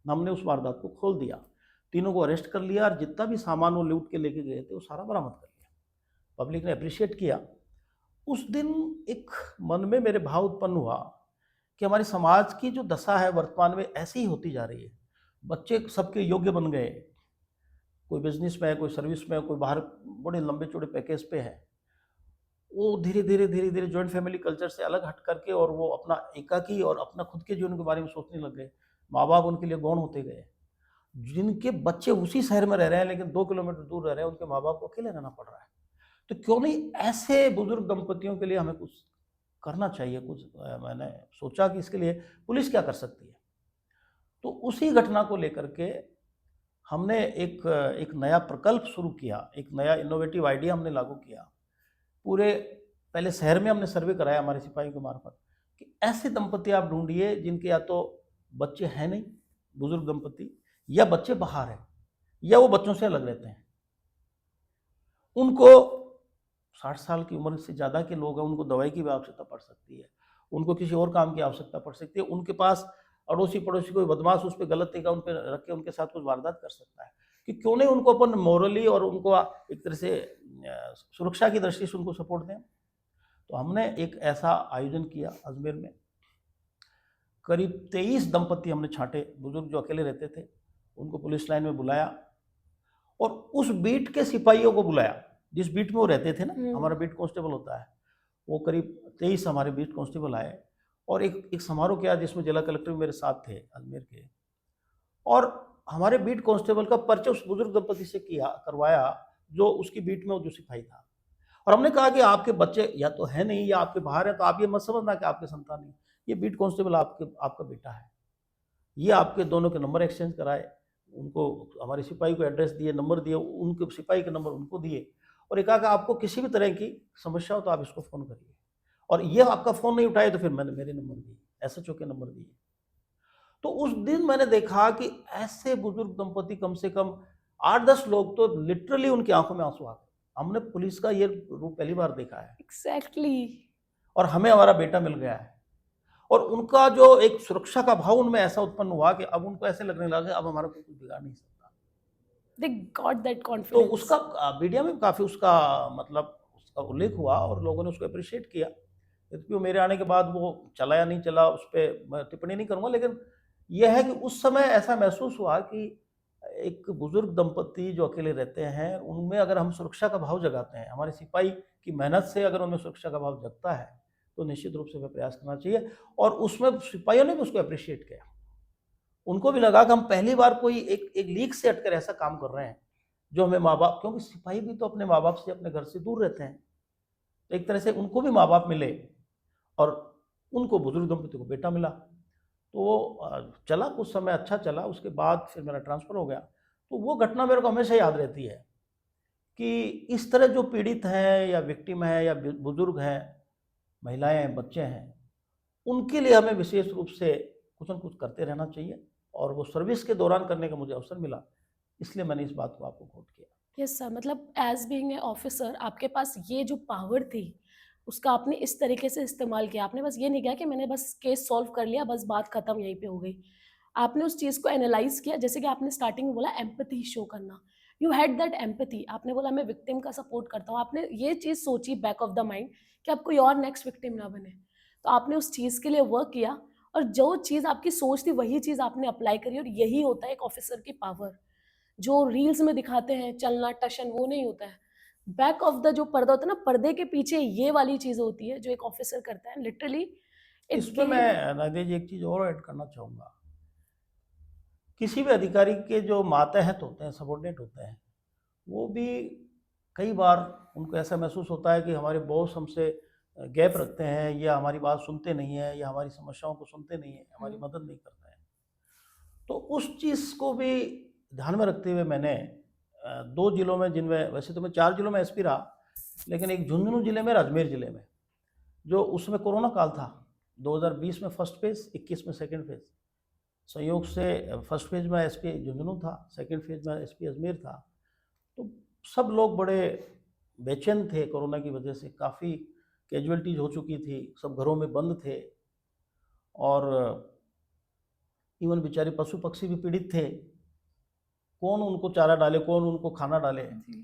हमने उस वारदात को खोल दिया, तीनों को अरेस्ट कर लिया, और जितना भी सामान वो लूट के लेके गए थे वो सारा बरामद कर लिया। पब्लिक ने अप्रिशिएट किया। उस दिन एक मन में मेरे भाव उत्पन्न हुआ कि हमारे समाज की जो दशा है वर्तमान में ऐसी ही होती जा रही है। बच्चे सबके योग्य बन गए, कोई बिजनेस में है, कोई सर्विस में है, कोई बाहर बड़े लंबे चौड़े पैकेज पे है। वो धीरे धीरे जॉइंट फैमिली कल्चर से अलग हट करके, और वो अपना एकाकी और अपना खुद के जीवन के बारे में सोचने लग गए। माँ बाप उनके लिए गौण होते गए। जिनके बच्चे उसी शहर में रह रहे हैं, लेकिन 2 किलोमीटर दूर रह रहे हैं, उनके माँ बाप को अकेले रहना पड़ रहा है। तो क्यों नहीं ऐसे बुजुर्ग दंपतियों के लिए हमें कुछ करना चाहिए। कुछ मैंने सोचा कि इसके लिए पुलिस क्या कर सकती है। तो उसी घटना को लेकर के हमने एक नया प्रकल्प शुरू किया, एक नया इनोवेटिव आइडिया हमने लागू किया। पूरे पहले शहर में हमने सर्वे कराया हमारे सिपाहियों के मार्फत कि ऐसे दंपति आप ढूंढिए जिनके या तो बच्चे हैं नहीं, बुजुर्ग दंपति, या बच्चे बाहर हैं, या वो बच्चों से अलग रहते हैं। उनको 60 साल की उम्र से ज़्यादा के लोग हैं, उनको दवाई की भी आवश्यकता पड़ सकती है, उनको किसी और काम की आवश्यकता पड़ सकती है, उनके पास अड़ोसी पड़ोसी कोई बदमाश उस पर गलत तरीका उन पर रख के उनके साथ कुछ वारदात कर सकता है। कि क्यों नहीं उनको अपन मोरली और उनको एक तरह से सुरक्षा की दृष्टि से उनको सपोर्ट दें। तो हमने एक ऐसा आयोजन किया अजमेर में। करीब 23 दंपति हमने छांटे, बुजुर्ग जो अकेले रहते थे, उनको पुलिस लाइन में बुलाया, और उस बीट के सिपाहियों को बुलाया जिस बीट में वो रहते थे ना। हमारा बीट कांस्टेबल होता है, वो करीब 23 हमारे बीट कांस्टेबल आए, और एक समारोह किया जिसमें जिला कलेक्टर मेरे साथ थे अजमेर के। और हमारे बीट कांस्टेबल का परिचय उस बुजुर्ग दंपति से करवाया जो उसकी बीट में जो सिपाही था। और हमने कहा कि आपके बच्चे या तो है नहीं या आपके बाहर है, तो आप ये मत समझना कि आपके संतान नहीं, ये बीट कांस्टेबल आपका बेटा है। ये आपके दोनों के नंबर एक्सचेंज कराए, उनको हमारे सिपाही को एड्रेस दिए, नंबर दिए, उनके सिपाही के नंबर उनको दिए, और एक कहा कि आपको किसी भी तरह की समस्या हो तो आप इसको फ़ोन करिए, और ये आपका फ़ोन नहीं उठाए तो फिर मैंने मेरे नंबर दिए, SHO के नंबर दिए। तो उस दिन मैंने देखा कि ऐसे बुजुर्ग दंपति, कम से कम 8-10 लोग, तो लिटरली उनकी आंखों में आंसू आ गए। हमने पुलिस का ये रूप पहली बार देखा है। एग्जैक्टली। और हमें हमारा बेटा मिल गया है, और उनका जो एक सुरक्षा का भाव उनमें ऐसा उत्पन्न हुआ कि अब उनको ऐसे लगने लगा कि अब हमारा कोई कुछ बिगाड़ नहीं सकता। दे गॉट दैट तो कॉन्फिडेंस। उसका मीडिया में काफ़ी उसका मतलब उसका उल्लेख हुआ, और लोगों ने उसको अप्रिशिएट किया। यद्यपि मेरे आने के बाद वो चला या नहीं चला उस पर मैं टिप्पणी नहीं करूँगा, लेकिन यह है कि उस समय ऐसा महसूस हुआ कि एक बुजुर्ग दंपति जो अकेले रहते हैं, उनमें अगर हम सुरक्षा का भाव जगाते हैं, हमारे सिपाही की मेहनत से अगर उनमें सुरक्षा का भाव जगता है, तो निश्चित रूप से हमें प्रयास करना चाहिए। और उसमें सिपाहियों ने भी उसको अप्रिशिएट किया। उनको भी लगा कि हम पहली बार कोई एक लीक से हटकर ऐसा काम कर रहे हैं जो हमें माँ बाप, क्योंकि सिपाही भी तो अपने माँ बाप से, अपने घर से दूर रहते हैं, तो एक तरह से उनको भी माँ बाप मिले, और उनको बुजुर्ग दंपति को बेटा मिला। तो वो चला, कुछ समय अच्छा चला, उसके बाद फिर मेरा ट्रांसफ़र हो गया। तो वो घटना मेरे को हमेशा याद रहती है कि इस तरह जो पीड़ित हैं या विक्टिम है या बुजुर्ग हैं, महिलाएं हैं, बच्चे हैं, उनके लिए हमें विशेष रूप से कुछ न कुछ करते रहना चाहिए। और वो सर्विस के दौरान करने का मुझे अवसर मिला, इसलिए मैंने इस बात को आपको कोट किया। यस सर, मतलब एज बीइंग ए ऑफिसर आपके पास ये जो पावर थी उसका आपने इस तरीके से इस्तेमाल किया। आपने बस ये नहीं किया कि मैंने बस केस सॉल्व कर लिया, बस बात खत्म यहीं पे हो गई। आपने उस चीज़ को एनालाइज किया, जैसे कि आपने स्टार्टिंग में बोला एम्पैथी शो करना। You had that empathy. आपने बोला मैं विक्टिम का सपोर्ट करता हूँ। आपने ये चीज़ सोची बैक ऑफ द माइंड कि अब कोई और नेक्स्ट विक्टिम ना बने। तो आपने उस चीज़ के लिए वर्क किया और जो चीज़ आपकी सोच थी वही चीज़ आपने अप्लाई करी, और यही होता है एक ऑफिसर की पावर। जो रील्स में दिखाते हैं चलना टशन, वो नहीं होता है। बैक ऑफ द जो पर्दा होता है ना, पर्दे के पीछे ये वाली चीज़ होती है जो एक ऑफिसर करता है। लिटरली इट इसमें गेव। मैं नादिया जी एक चीज़ और ऐड करना चाहूँगा। किसी भी अधिकारी के जो मातहत होते हैं, सबॉर्डिनेट होते हैं, वो भी कई बार उनको ऐसा महसूस होता है कि हमारे बॉस हमसे गैप रखते हैं, या हमारी बात सुनते नहीं हैं, या हमारी समस्याओं को सुनते नहीं हैं, हमारी हुँ, मदद नहीं करते हैं। तो उस चीज़ को भी ध्यान में रखते हुए मैंने 2 जिलों में, जिनमें वैसे तो मैं 4 जिलों में एसपी रहा, लेकिन एक झुंझुनू जिले में और अजमेर जिले में, जो उसमें कोरोना काल था, 2020 में फर्स्ट फेज़, 21 में सेकंड फेज़। संयोग से फर्स्ट फेज़ में एसपी झुंझुनू था, सेकंड फेज़ में एसपी अजमेर था। तो सब लोग बड़े बेचैन थे कोरोना की वजह से, काफ़ी कैजुअल्टीज़ हो चुकी थी, सब घरों में बंद थे, और इवन बेचारे पशु पक्षी भी पीड़ित थे। कौन उनको चारा डाले, कौन उनको खाना डाले। जी।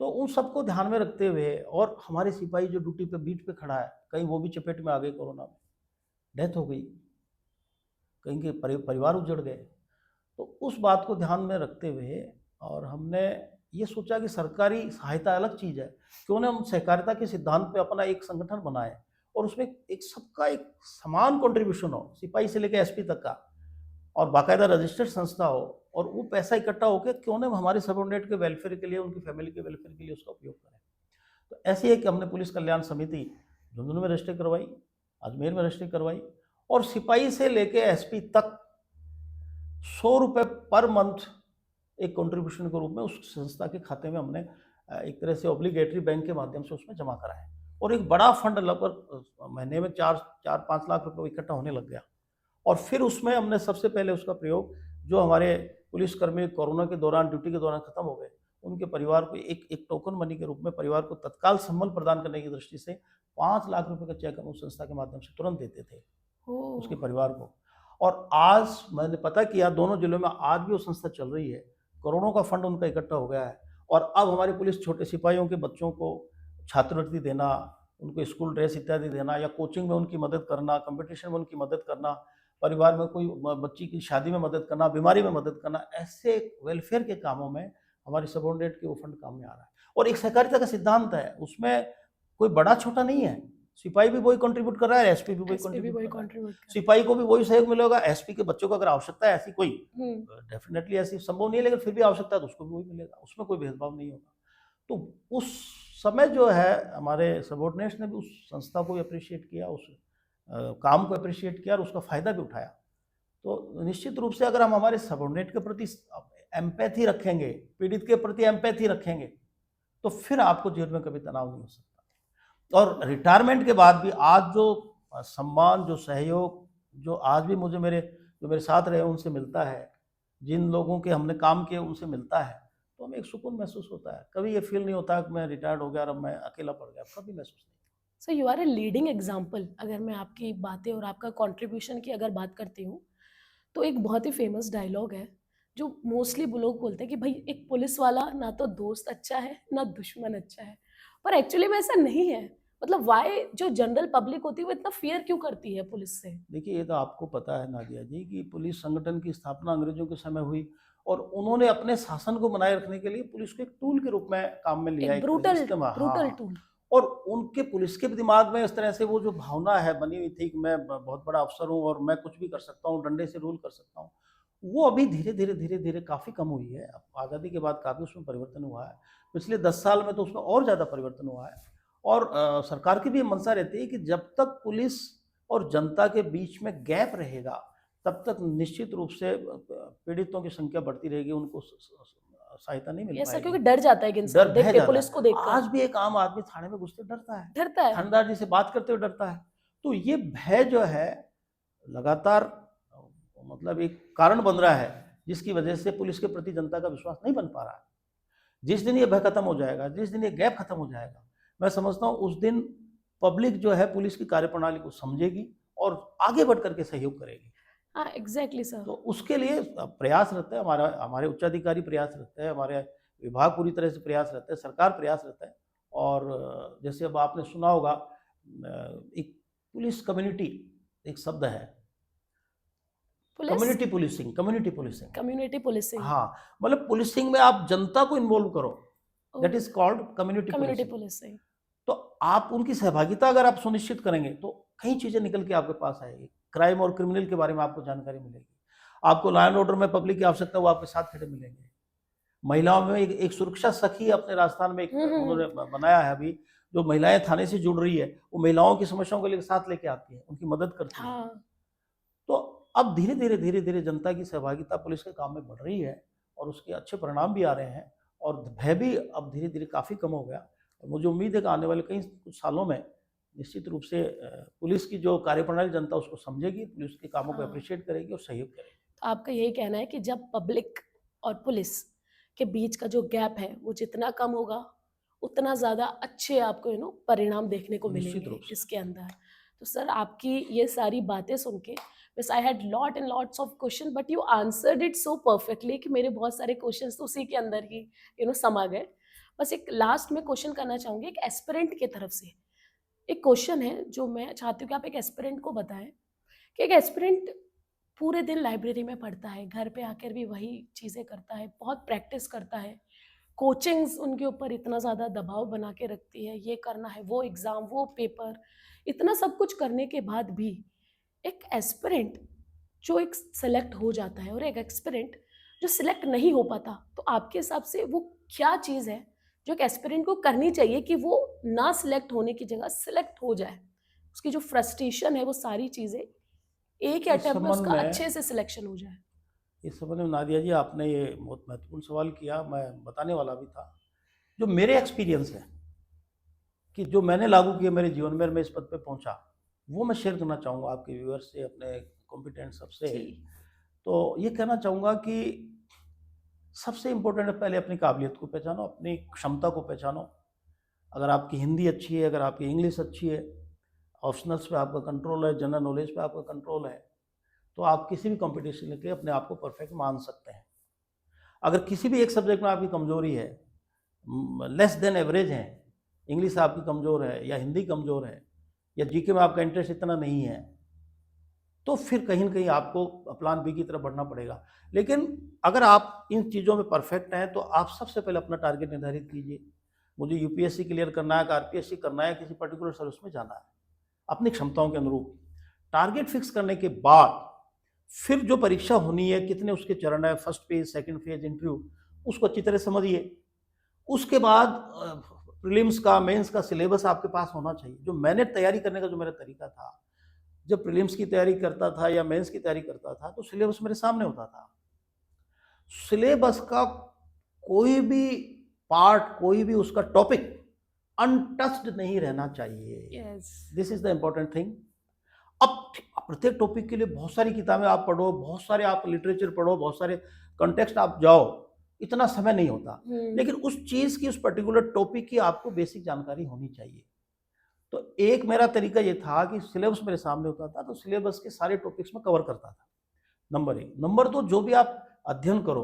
तो उन सबको ध्यान में रखते हुए, और हमारे सिपाही जो ड्यूटी पे बीट पे खड़ा है, कहीं वो भी चपेट में आ गए, कोरोना में डेथ हो गई, कहीं के परिवार उजड़ गए। तो उस बात को ध्यान में रखते हुए और हमने ये सोचा कि सरकारी सहायता अलग चीज़ है, क्यों ना हम सहकारिता के सिद्धांत पे अपना एक संगठन बनाएं, और उसमें एक सबका एक समान कंट्रीब्यूशन हो, सिपाही से लेकर एसपी तक का, और बाकायदा रजिस्टर्ड संस्था हो, और वो पैसा इकट्ठा होकर क्यों ना हमारे सबऑर्डिनेट के वेलफेयर के लिए, उनकी फैमिली के वेलफेयर के लिए उसका उपयोग करें। तो ऐसे ही है कि हमने पुलिस कल्याण समिति झुंझुनू में रजिस्टर करवाई, अजमेर में रजिस्टर करवाई, और सिपाही से लेके एसपी तक 100 रुपये पर मंथ एक कंट्रीब्यूशन के रूप में उस संस्था के खाते में हमने एक तरह से ऑब्लिगेटरी बैंक के माध्यम से उसमें जमा कराया, और एक बड़ा फंड लगभग महीने में 4-5 लाख रुपए इकट्ठा होने लग गया। और फिर उसमें हमने सबसे पहले उसका प्रयोग, जो हमारे पुलिसकर्मी कोरोना के दौरान, ड्यूटी के दौरान खत्म हो गए, उनके परिवार को एक एक टोकन मनी के रूप में परिवार को तत्काल संबल प्रदान करने की दृष्टि से 5 लाख रुपए का चेक हम उस संस्था के माध्यम से तुरंत देते थे उसके ओह! परिवार को। और आज मैंने पता किया, दोनों जिलों में आज भी वो संस्था चल रही है, करोड़ों का फंड उनका इकट्ठा हो गया है। और अब हमारी पुलिस छोटे सिपाहियों के बच्चों को छात्रवृत्ति देना, उनको स्कूल ड्रेस इत्यादि देना, या कोचिंग में उनकी मदद करना, कंपटीशन में उनकी मदद करना, परिवार में कोई बच्ची की शादी में मदद करना, बीमारी में मदद करना, ऐसे वेलफेयर के कामों में हमारी सबऑर्डिनेट के वो फंड काम में आ रहा है। और एक सहकारिता का सिद्धांत है, उसमें कोई बड़ा छोटा नहीं है, सिपाही भी वही कंट्रीब्यूट कर रहा है, एसपी भी वही एसपी भी कंट्रीब्यूट वही कर रहा है, कंट्रीब्यूट कर रहा सिपाही को भी वही सहयोग मिलेगा, एसपी के बच्चों को अगर आवश्यकता है ऐसी कोई, है। हुँ, डेफिनेटली ऐसी संभव नहीं है, लेकिन फिर भी आवश्यकता है तो उसको भी वही मिलेगा, उसमें कोई भेदभाव नहीं होगा। तो उस समय जो है हमारे सबॉर्डिनेट्स ने भी उस संस्था को भी अप्रिशिएट किया, उस काम को अप्रिशिएट किया, और उसका फ़ायदा भी उठाया। तो निश्चित रूप से अगर हम हमारे सबॉर्डिनेट के प्रति एम्पैथी रखेंगे, पीड़ित के प्रति एम्पैथी रखेंगे, तो फिर आपको जीवन में कभी तनाव नहीं हो सकता। और रिटायरमेंट के बाद भी आज जो सम्मान, जो सहयोग, जो आज भी मुझे जो मेरे साथ रहे उनसे मिलता है, जिन लोगों के हमने काम किए उनसे मिलता है, तो हमें एक सुकून महसूस होता है। कभी ये फील नहीं होता कि मैं रिटायर्ड हो गया और अब मैं अकेला पड़ गया, कभी महसूस नहीं। So you are a leading example. अगर मैं आपकी बातें और आपका कंट्रीब्यूशन की अगर बात करती हूँ, तो एक बहुत ही फ़ेमस डायलॉग है, जो मोस्टली वो लोग बोलते हैं कि भई एक पुलिस वाला ना तो दोस्त अच्छा है, ना दुश्मन अच्छा है। पर एक्चुअली में ऐसा नहीं है। मतलब व्हाई जो जनरल पब्लिक होती है वो इतना फ़ियर क्यों करती है पुलिस से? देखिए, ये तो आपको पता है नादिया जी कि पुलिस संगठन की स्थापना अंग्रेजों के समय हुई, और उन्होंने अपने शासन को बनाए रखने के लिए पुलिस को एक टूल के रूप में काम में लिया, एक एक तरह से ब्रूटल इस्तेमाल, ब्रूटल हाँ। टूल। और उनके पुलिस के भी दिमाग में इस तरह से वो जो भावना है बनी हुई थी कि मैं बहुत बड़ा अफसर हूँ और मैं कुछ भी कर सकता हूँ, डंडे से रूल कर सकता हूँ, वो अभी धीरे धीरे धीरे धीरे काफ़ी कम हुई है। अब आज़ादी के बाद काफ़ी उसमें परिवर्तन हुआ है, पिछले 10 साल में तो उसमें और ज़्यादा परिवर्तन हुआ है। और सरकार की भी मंशा रहती है कि जब तक पुलिस और जनता के बीच में गैप रहेगा, तब तक निश्चित रूप से पीड़ितों की संख्या बढ़ती रहेगी, उनको सहायता नहीं मिल ये सर पाएगी। क्योंकि डर जाता है कि इंसान डर देख भय के, जाता पुलिस है। को देखकर आज भी एक आम आदमी थाने में घुसते डरता है, डरता है। थानेदार जी से बात करते हुए डरता है। तो ये भय जो है लगातार मतलब एक कारण बन रहा है, जिसकी वजह से पुलिस के प्रति जनता का विश्वास नहीं बन पा रहा है। जिस दिन ये भय खत्म हो जाएगा, जिस दिन ये गैप खत्म हो जाएगा, मैं समझता हूँ उस दिन पब्लिक जो है पुलिस की कार्यप्रणाली को समझेगी और आगे बढ़ करके सहयोग करेगी। हाँ, एग्जैक्टली सर। तो उसके लिए प्रयासरत है, हमारे उच्चाधिकारी प्रयासरत है, हमारे विभाग पूरी तरह से प्रयासरत है, सरकार प्रयासरत है। और जैसे अब आपने सुना होगा एक पुलिस कम्युनिटी एक शब्द है, police community policing. Community policing. हाँ, मतलब पुलिसिंग में आप जनता को इन्वॉल्व करो, that is called community community policing. Policing. तो आप उनकी सहभागिता अगर आप सुनिश्चित करेंगे तो कई चीजें निकल के आपके पास आएगी। क्राइम और क्रिमिनल के बारे में आपको जानकारी मिलेगी, आपको लॉ एंड ऑर्डर में पब्लिक की आवश्यकता वो आपके साथ खड़े मिलेंगे। महिलाओं में एक सुरक्षा सखी अपने राजस्थान में एक उन्होंने बनाया है अभी, जो महिलाएं थाने से जुड़ रही है, वो महिलाओं की समस्याओं को लेकर साथ लेके आती है, उनकी मदद करती है। हाँ, तो अब धीरे धीरे जनता की सहभागिता पुलिस के काम में बढ़ रही है और उसके अच्छे परिणाम भी आ रहे हैं और भय भी अब धीरे धीरे काफ़ी कम हो गया। और मुझे उम्मीद है कि आने वाले कई कुछ सालों में निश्चित रूप से पुलिस की जो कार्यप्रणाली जनता उसको समझेगी, पुलिस के कामों को हाँ। अप्रिशिएट करेगी और सहयोग करेगी। तो आपका यही कहना है कि जब पब्लिक और पुलिस के बीच का जो गैप है वो जितना कम होगा, उतना ज़्यादा अच्छे आपको परिणाम देखने को निश्चित मिलेंगे रूप से। इसके अंदर। तो सर आपकी ये सारी बातें सुन के बस I had lot and lots of question, but you answered it so perfectly कि मेरे बहुत सारे क्वेश्चंस तो उसी के अंदर ही समा गए। बस एक लास्ट में क्वेश्चन करना चाहूँगी एक एस्पिरेंट की तरफ से। एक क्वेश्चन है जो मैं चाहती हूँ कि आप एक एस्पिरेंट को बताएं कि एक एस्पिरेंट पूरे दिन लाइब्रेरी में पढ़ता है, घर पे आकर भी वही चीज़ें करता है, बहुत प्रैक्टिस करता है, कोचिंग्स उनके ऊपर इतना ज़्यादा दबाव बना के रखती है, ये करना है, वो एग्ज़ाम, वो पेपर, इतना सब कुछ करने के बाद भी एक एस्पिरेंट जो एक सेलेक्ट हो जाता है और एक एस्पिरेंट जो सिलेक्ट नहीं हो पाता, तो आपके हिसाब से वो क्या चीज़ है जो एक एस्पिरेंट को करनी चाहिए कि वो ना सिलेक्ट होने की जगह सिलेक्ट हो जाए? उसकी जो फ्रस्ट्रेशन है वो सारी चीज़ें एक ही इस अटेम्प्ट में संबंध उसका में अच्छे से सिलेक्शन हो जाए। इस संबंध में नादिया जी आपने ये बहुत महत्वपूर्ण सवाल किया, मैं बताने वाला भी था। जो मेरे एक्सपीरियंस है कि जो मैंने लागू किया मेरे जीवन में, मैं इस पद पे पहुंचा, वो मैं शेयर करना चाहूँगा आपके व्यूअर्स से, अपने कॉम्पिटेंट सबसे। जी। तो ये कहना चाहूँगा कि सबसे इम्पोर्टेंट है पहले अपनी काबिलियत को पहचानो, अपनी क्षमता को पहचानो। अगर आपकी हिंदी अच्छी है, अगर आपकी इंग्लिश अच्छी है, ऑप्शनल्स पे आपका कंट्रोल है, जनरल नॉलेज पे आपका कंट्रोल है, तो आप किसी भी कंपटीशन लेके अपने आप को परफेक्ट मान सकते हैं। अगर किसी भी एक सब्जेक्ट में आपकी कमजोरी है, लेस देन एवरेज है, इंग्लिश आपकी कमज़ोर है या हिंदी कमज़ोर है या जीके में आपका इंटरेस्ट इतना नहीं है, तो फिर कहीं ना कहीं आपको प्लान बी की तरफ बढ़ना पड़ेगा। लेकिन अगर आप इन चीज़ों में परफेक्ट हैं तो आप सबसे पहले अपना टारगेट निर्धारित कीजिए। मुझे यूपीएससी क्लियर करना है, आरपीएससी करना है, किसी पर्टिकुलर सर्विस में जाना है, अपनी क्षमताओं के अनुरूप टारगेट फिक्स करने के बाद फिर जो परीक्षा होनी है, कितने उसके चरण है, first phase, second phase, interview, उसको अच्छी तरह समझिए। उसके बाद प्रीलिम्स का, मेंस का सिलेबस आपके पास होना चाहिए। जो मैंने तैयारी करने का जो मेरा तरीका था, जब प्रीलिम्स की तैयारी करता था या मेंस की तैयारी करता था, तो सिलेबस मेरे सामने होता था। सिलेबस का कोई भी पार्ट, कोई भी उसका टॉपिक अनटच्ड नहीं रहना चाहिए। This is the important thing. अब प्रत्येक टॉपिक के लिए बहुत सारी किताबें आप पढ़ो, बहुत सारे आप लिटरेचर पढ़ो, बहुत सारे कंटेक्स्ट आप जाओ, इतना समय नहीं होता। लेकिन उस चीज की, उस पर्टिकुलर टॉपिक की आपको बेसिक जानकारी होनी चाहिए। तो एक मेरा तरीका ये था कि सिलेबस मेरे सामने होता था तो सिलेबस के सारे टॉपिक्स में कवर करता था, नंबर 1। नंबर 2, जो भी आप अध्ययन करो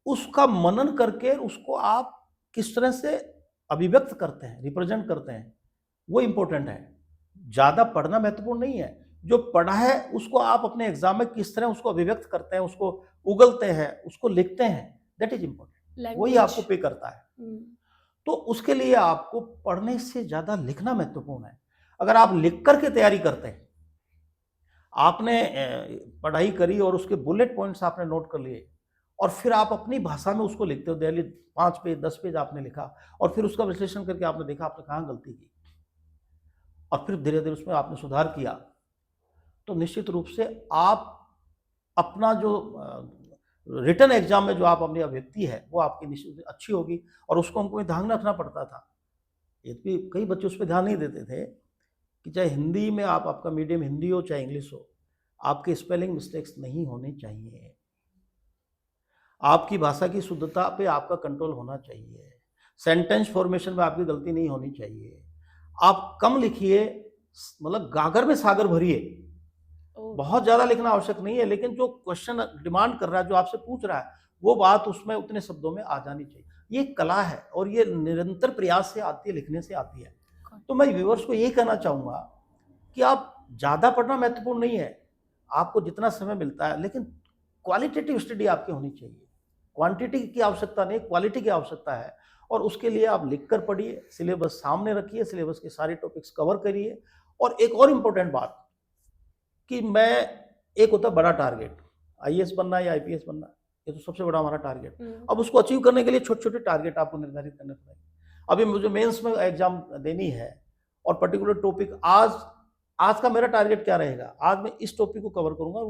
उसका मनन करके उसको आप किस तरह से अभिव्यक्त करते हैं, रिप्रेजेंट करते हैं, वो इंपॉर्टेंट है। ज़्यादा पढ़ना महत्वपूर्ण नहीं है, जो पढ़ा है उसको आप अपने एग्जाम में किस तरह उसको अभिव्यक्त करते हैं, उसको उगलते हैं, उसको लिखते हैं, दैट इज इम्पोर्टेंट। वही आपको पे करता है। तो उसके लिए आपको पढ़ने से ज़्यादा लिखना महत्वपूर्ण है। अगर आप लिख करके तैयारी करते हैं, आपने पढ़ाई करी और उसके बुलेट पॉइंट्स आपने नोट कर लिए और फिर आप अपनी भाषा में उसको लिखते हो, डेली 5 पेज 10 पेज आपने लिखा और फिर उसका विश्लेषण करके आपने देखा आपने कहाँ गलती की और फिर धीरे धीरे उसमें आपने सुधार किया, तो निश्चित रूप से आप अपना जो रिटर्न एग्जाम में जो आप अपनी अभिव्यक्ति है वो आपकी निश्चित रूप से अच्छी होगी, और उसको हमको ध्यान रखना पड़ता था। यद्यपि कई बच्चे उस पर ध्यान नहीं देते थे कि चाहे हिंदी में आपका मीडियम हिंदी हो चाहे इंग्लिश हो, आपके स्पेलिंग मिस्टेक्स नहीं होने चाहिए, आपकी भाषा की शुद्धता पे आपका कंट्रोल होना चाहिए, सेंटेंस फॉर्मेशन में आपकी गलती नहीं होनी चाहिए, आप कम लिखिए, मतलब गागर में सागर भरिए, ओह! बहुत ज़्यादा लिखना आवश्यक नहीं है, लेकिन जो क्वेश्चन डिमांड कर रहा है, जो आपसे पूछ रहा है, वो बात उसमें उतने शब्दों में आ जानी चाहिए। ये एक कला है और ये निरंतर प्रयास से आती है, लिखने से आती है। तो मैं व्यूअर्स को यही कहना चाहूँगा कि आप ज़्यादा पढ़ना महत्वपूर्ण नहीं है, आपको जितना समय मिलता है, लेकिन क्वालिटेटिव स्टडी आपकी होनी चाहिए। क्वांटिटी की आवश्यकता नहीं, क्वालिटी की आवश्यकता है, और उसके लिए आप लिख कर पढ़िए, सिलेबस सामने रखिए, सिलेबस के सारे टॉपिक्स कवर करिए। और एक और इम्पोर्टेंट बात कि एक होता है बड़ा टारगेट, आईएएस बनना है या आईपीएस बनना है, ये तो सबसे बड़ा हमारा टारगेट। अब उसको अचीव करने के लिए छोटे-छोटे टारगेट आपको निर्धारित करने पड़ेंगे। अभी मुझे मेंस में एग्जाम देनी है और पर्टिकुलर टॉपिक आज का मेरा टारगेट क्या रहेगा? आज मैं इस टॉपिक को कवर करूँगा,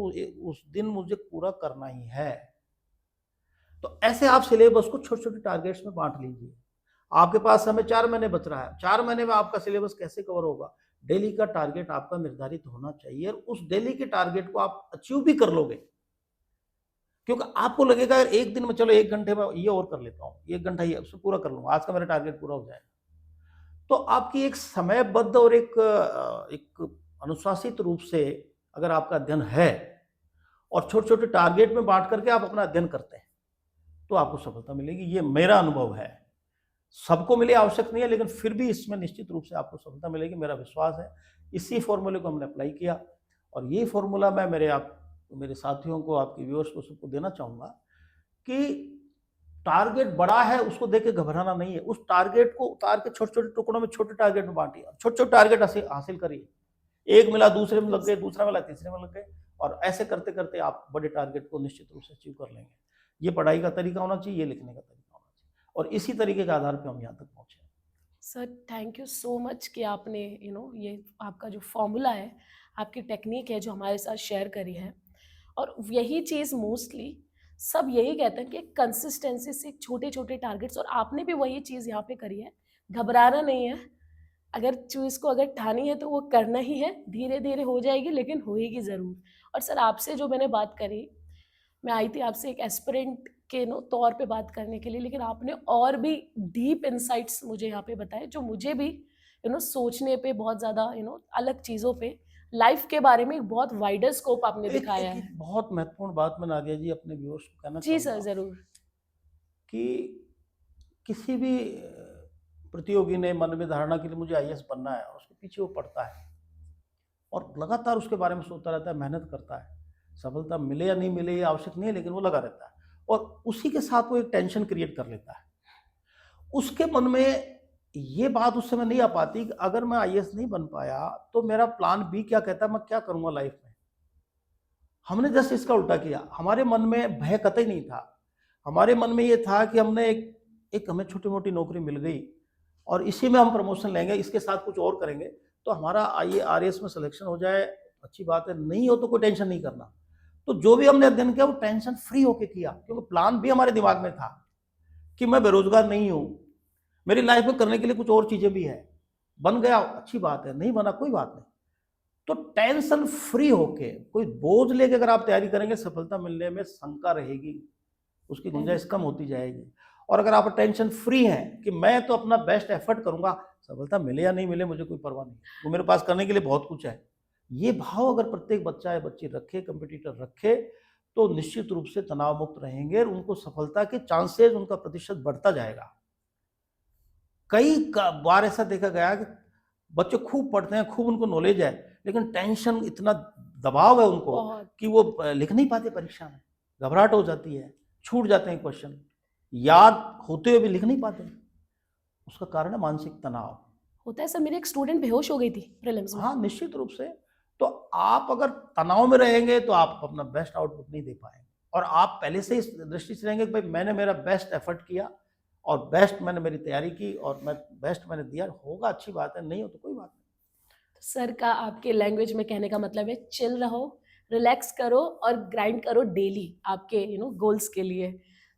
उस दिन मुझे पूरा करना ही है। तो ऐसे आप सिलेबस को छोटे-छोटे टारगेट्स में बाँट लीजिए। आपके पास समय 4 महीने बच रहा है, 4 महीने में आपका सिलेबस कैसे कवर होगा? डेली का टारगेट आपका निर्धारित होना चाहिए, और उस डेली के टारगेट को आप अचीव भी कर लोगे, क्योंकि आपको लगेगा यार एक दिन में चलो 1 घंटे में ये और कर लेता हूँ, 1 घंटा ये उससे पूरा कर लूँगा, आज का मेरा टारगेट पूरा हो जाएगा। तो आपकी एक समयबद्ध और एक अनुशासित रूप से अगर आपका अध्ययन है और छोटे-छोटे टारगेट में बाँट करके आप अपना अध्ययन करते हैं, तो आपको सफलता मिलेगी। ये मेरा अनुभव है। सबको मिले आवश्यक नहीं है, लेकिन फिर भी इसमें निश्चित रूप से आपको सफलता मिलेगी, मेरा विश्वास है। इसी फॉर्मूले को हमने अप्लाई किया, और ये फॉर्मूला मैं मेरे साथियों को, आपके व्यूअर्स को, सबको देना चाहूँगा कि टारगेट बड़ा है उसको देख के घबराना नहीं है, उस टारगेट को उतार के छोटे-छोटे टुकड़ों में छोटे टारगेट में बाँटिए, छोटे-छोटे टारगेट हासिल करिए। एक मिला दूसरे में लग गए, दूसरा मिला तीसरे में लग गए, और ऐसे करते-करते आप बड़े टारगेट को निश्चित रूप से अचीव कर लेंगे। ये पढ़ाई का तरीका होना चाहिए, ये लिखने का तरीका होना चाहिए, और इसी तरीके के आधार पे हम यहाँ तक पहुँचे। Sir thank you so much कि आपने ये आपका जो फॉर्मूला है, आपकी टेक्निक है जो हमारे साथ शेयर करी है। और यही चीज़ मोस्टली सब यही कहते हैं कि कंसिस्टेंसी से छोटे-छोटे टारगेट्स, और आपने भी वही चीज़ यहाँ पे करी है। घबराना नहीं है, अगर चीज़ को अगर ठानी है तो वो करना ही है, धीरे-धीरे हो जाएगी लेकिन होएगी ज़रूर। और सर आपसे जो मैंने बात करी, मैं आई थी आपसे एक एस्पिरेंट के तौर पे बात करने के लिए, लेकिन आपने और भी डीप इनसाइट्स मुझे यहाँ पे बताए जो मुझे भी सोचने पे बहुत ज़्यादा अलग चीज़ों पे, लाइफ के बारे में एक बहुत वाइडर स्कोप आपने एक दिखाया एक है। एक बहुत महत्वपूर्ण बात मैं नादिया जी अपने व्यूअर्स को कहना जी सर, चाहूँगा ज़रूर। कि किसी भी प्रतियोगी ने मन में धारणा के लिए मुझे आईएएस बनना है, और उसके पीछे वो पढ़ता है और लगातार उसके बारे में सोचता रहता है, मेहनत करता है। सफलता मिले या नहीं मिले ये आवश्यक नहीं है, लेकिन वो लगा रहता है, और उसी के साथ वो एक टेंशन क्रिएट कर लेता है। उसके मन में ये बात उस समय नहीं आ पाती कि अगर मैं आईएएस नहीं बन पाया तो मेरा प्लान बी क्या कहता है, मैं क्या करूँगा लाइफ में। हमने जस्ट इसका उल्टा किया, हमारे मन में भय कतई नहीं था। हमारे मन में ये था कि हमने एक हमें छोटी-मोटी नौकरी मिल गई और इसी में हम प्रमोशन लेंगे, इसके साथ कुछ और करेंगे, तो हमारा आईएआरएस में सिलेक्शन हो जाए, अच्छी बात है, नहीं हो तो कोई टेंशन नहीं करना। तो जो भी हमने अध्ययन किया वो टेंशन फ्री होके किया, क्योंकि प्लान भी हमारे दिमाग में था कि मैं बेरोजगार नहीं हूँ, मेरी लाइफ में करने के लिए कुछ और चीज़ें भी हैं। बन गया अच्छी बात है, नहीं बना कोई बात नहीं। तो टेंशन फ्री होके, कोई बोझ लेके अगर आप तैयारी करेंगे, सफलता मिलने में शंका रहेगी, उसकी गुंजाइश कम होती जाएगी। और अगर आप टेंशन फ्री हैं कि मैं तो अपना बेस्ट एफर्ट करूँगा, सफलता मिले या नहीं मिले मुझे कोई परवाह नहीं, वो मेरे पास करने के लिए बहुत कुछ है। ये भाव अगर प्रत्येक बच्चा या बच्ची रखे, कंपटीटर रखे, तो निश्चित रूप से तनाव मुक्त रहेंगे और उनको सफलता के चांसेस, उनका प्रतिशत बढ़ता जाएगा। कई बार ऐसा देखा गया कि बच्चे खूब पढ़ते हैं, खूब उनको नॉलेज है, लेकिन टेंशन, इतना दबाव है उनको बहुत। कि वो लिख नहीं पाते परीक्षा में, घबराहट हो जाती है, छूट जाते हैं क्वेश्चन, याद होते हुए भी लिख नहीं पाते। उसका कारण है मानसिक तनाव। होता है सर, मेरी एक स्टूडेंट बेहोश हो गई थी प्रीलिम्स में। हाँ, निश्चित रूप से। तो आप अगर तनाव में रहेंगे तो आप अपना बेस्ट आउटपुट नहीं दे पाएंगे, और आप पहले से इस दृष्टि से रहेंगे कि भाई मैंने मेरा बेस्ट एफर्ट किया और बेस्ट मैंने मेरी तैयारी की और मैं बेस्ट मैंने दिया, होगा अच्छी बात है, नहीं हो तो कोई बात नहीं। सर का आपके लैंग्वेज में कहने का मतलब है चिल रहो, रिलैक्स करो और ग्राइंड करो डेली आपके गोल्स के लिए।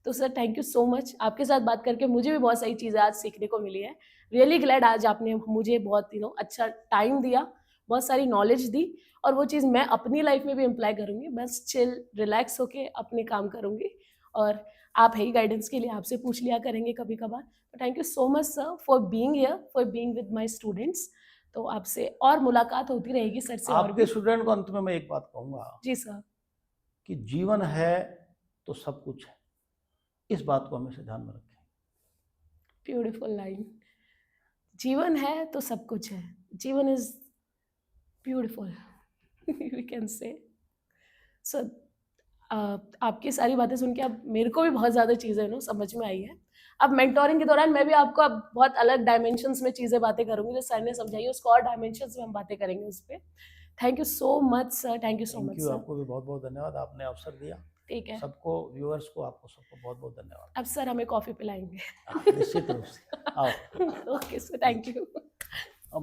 तो sir thank you so much, आपके साथ बात करके मुझे भी बहुत सारी चीज़ें आज सीखने को मिली है। रियली ग्लैड आज आपने मुझे बहुत अच्छा टाइम दिया, बहुत सारी नॉलेज दी, और वो चीज़ मैं अपनी लाइफ में भी अप्लाई करूँगी। बस चिल रिलैक्स होके अपने काम करूँगी, और आप है ही गाइडेंस के लिए, आपसे पूछ लिया करेंगे कभी कभार। तो thank you so much sir for being here, for being with my students. तो आपसे और मुलाकात होती रहेगी सर से और आपके भी। स्टूडेंट को अंत में मैं एक बात कहूँगा जी सर। कि जीवन है तो सब कुछ है, इस बात को हमेशा ध्यान में रखें। Beautiful line. जीवन है तो सब कुछ है, जीवन is beautiful we can say. Sir आपकी सारी बातें सुन के अब मेरे को भी बहुत ज़्यादा चीज़ें समझ में आई है। अब मेंटोरिंग के दौरान मैं भी आपको अब बहुत अलग डायमेंशंस में चीज़ें बातें करूँगी, जो सर ने समझाई उसको और डायमेंशंस में हम बातें करेंगे उस पर। Thank you so much sir, thank you so thank much you, sir. आपको भी बहुत बहुत धन्यवाद, आपने अवसर दिया। ठीक है, सबको, व्यूअर्स को, आपको सबको बहुत बहुत धन्यवाद। अब सर हमें कॉफ़ी पिलाएंगे निश्चित रूप से आओ। ओके सर, जी। Thank you.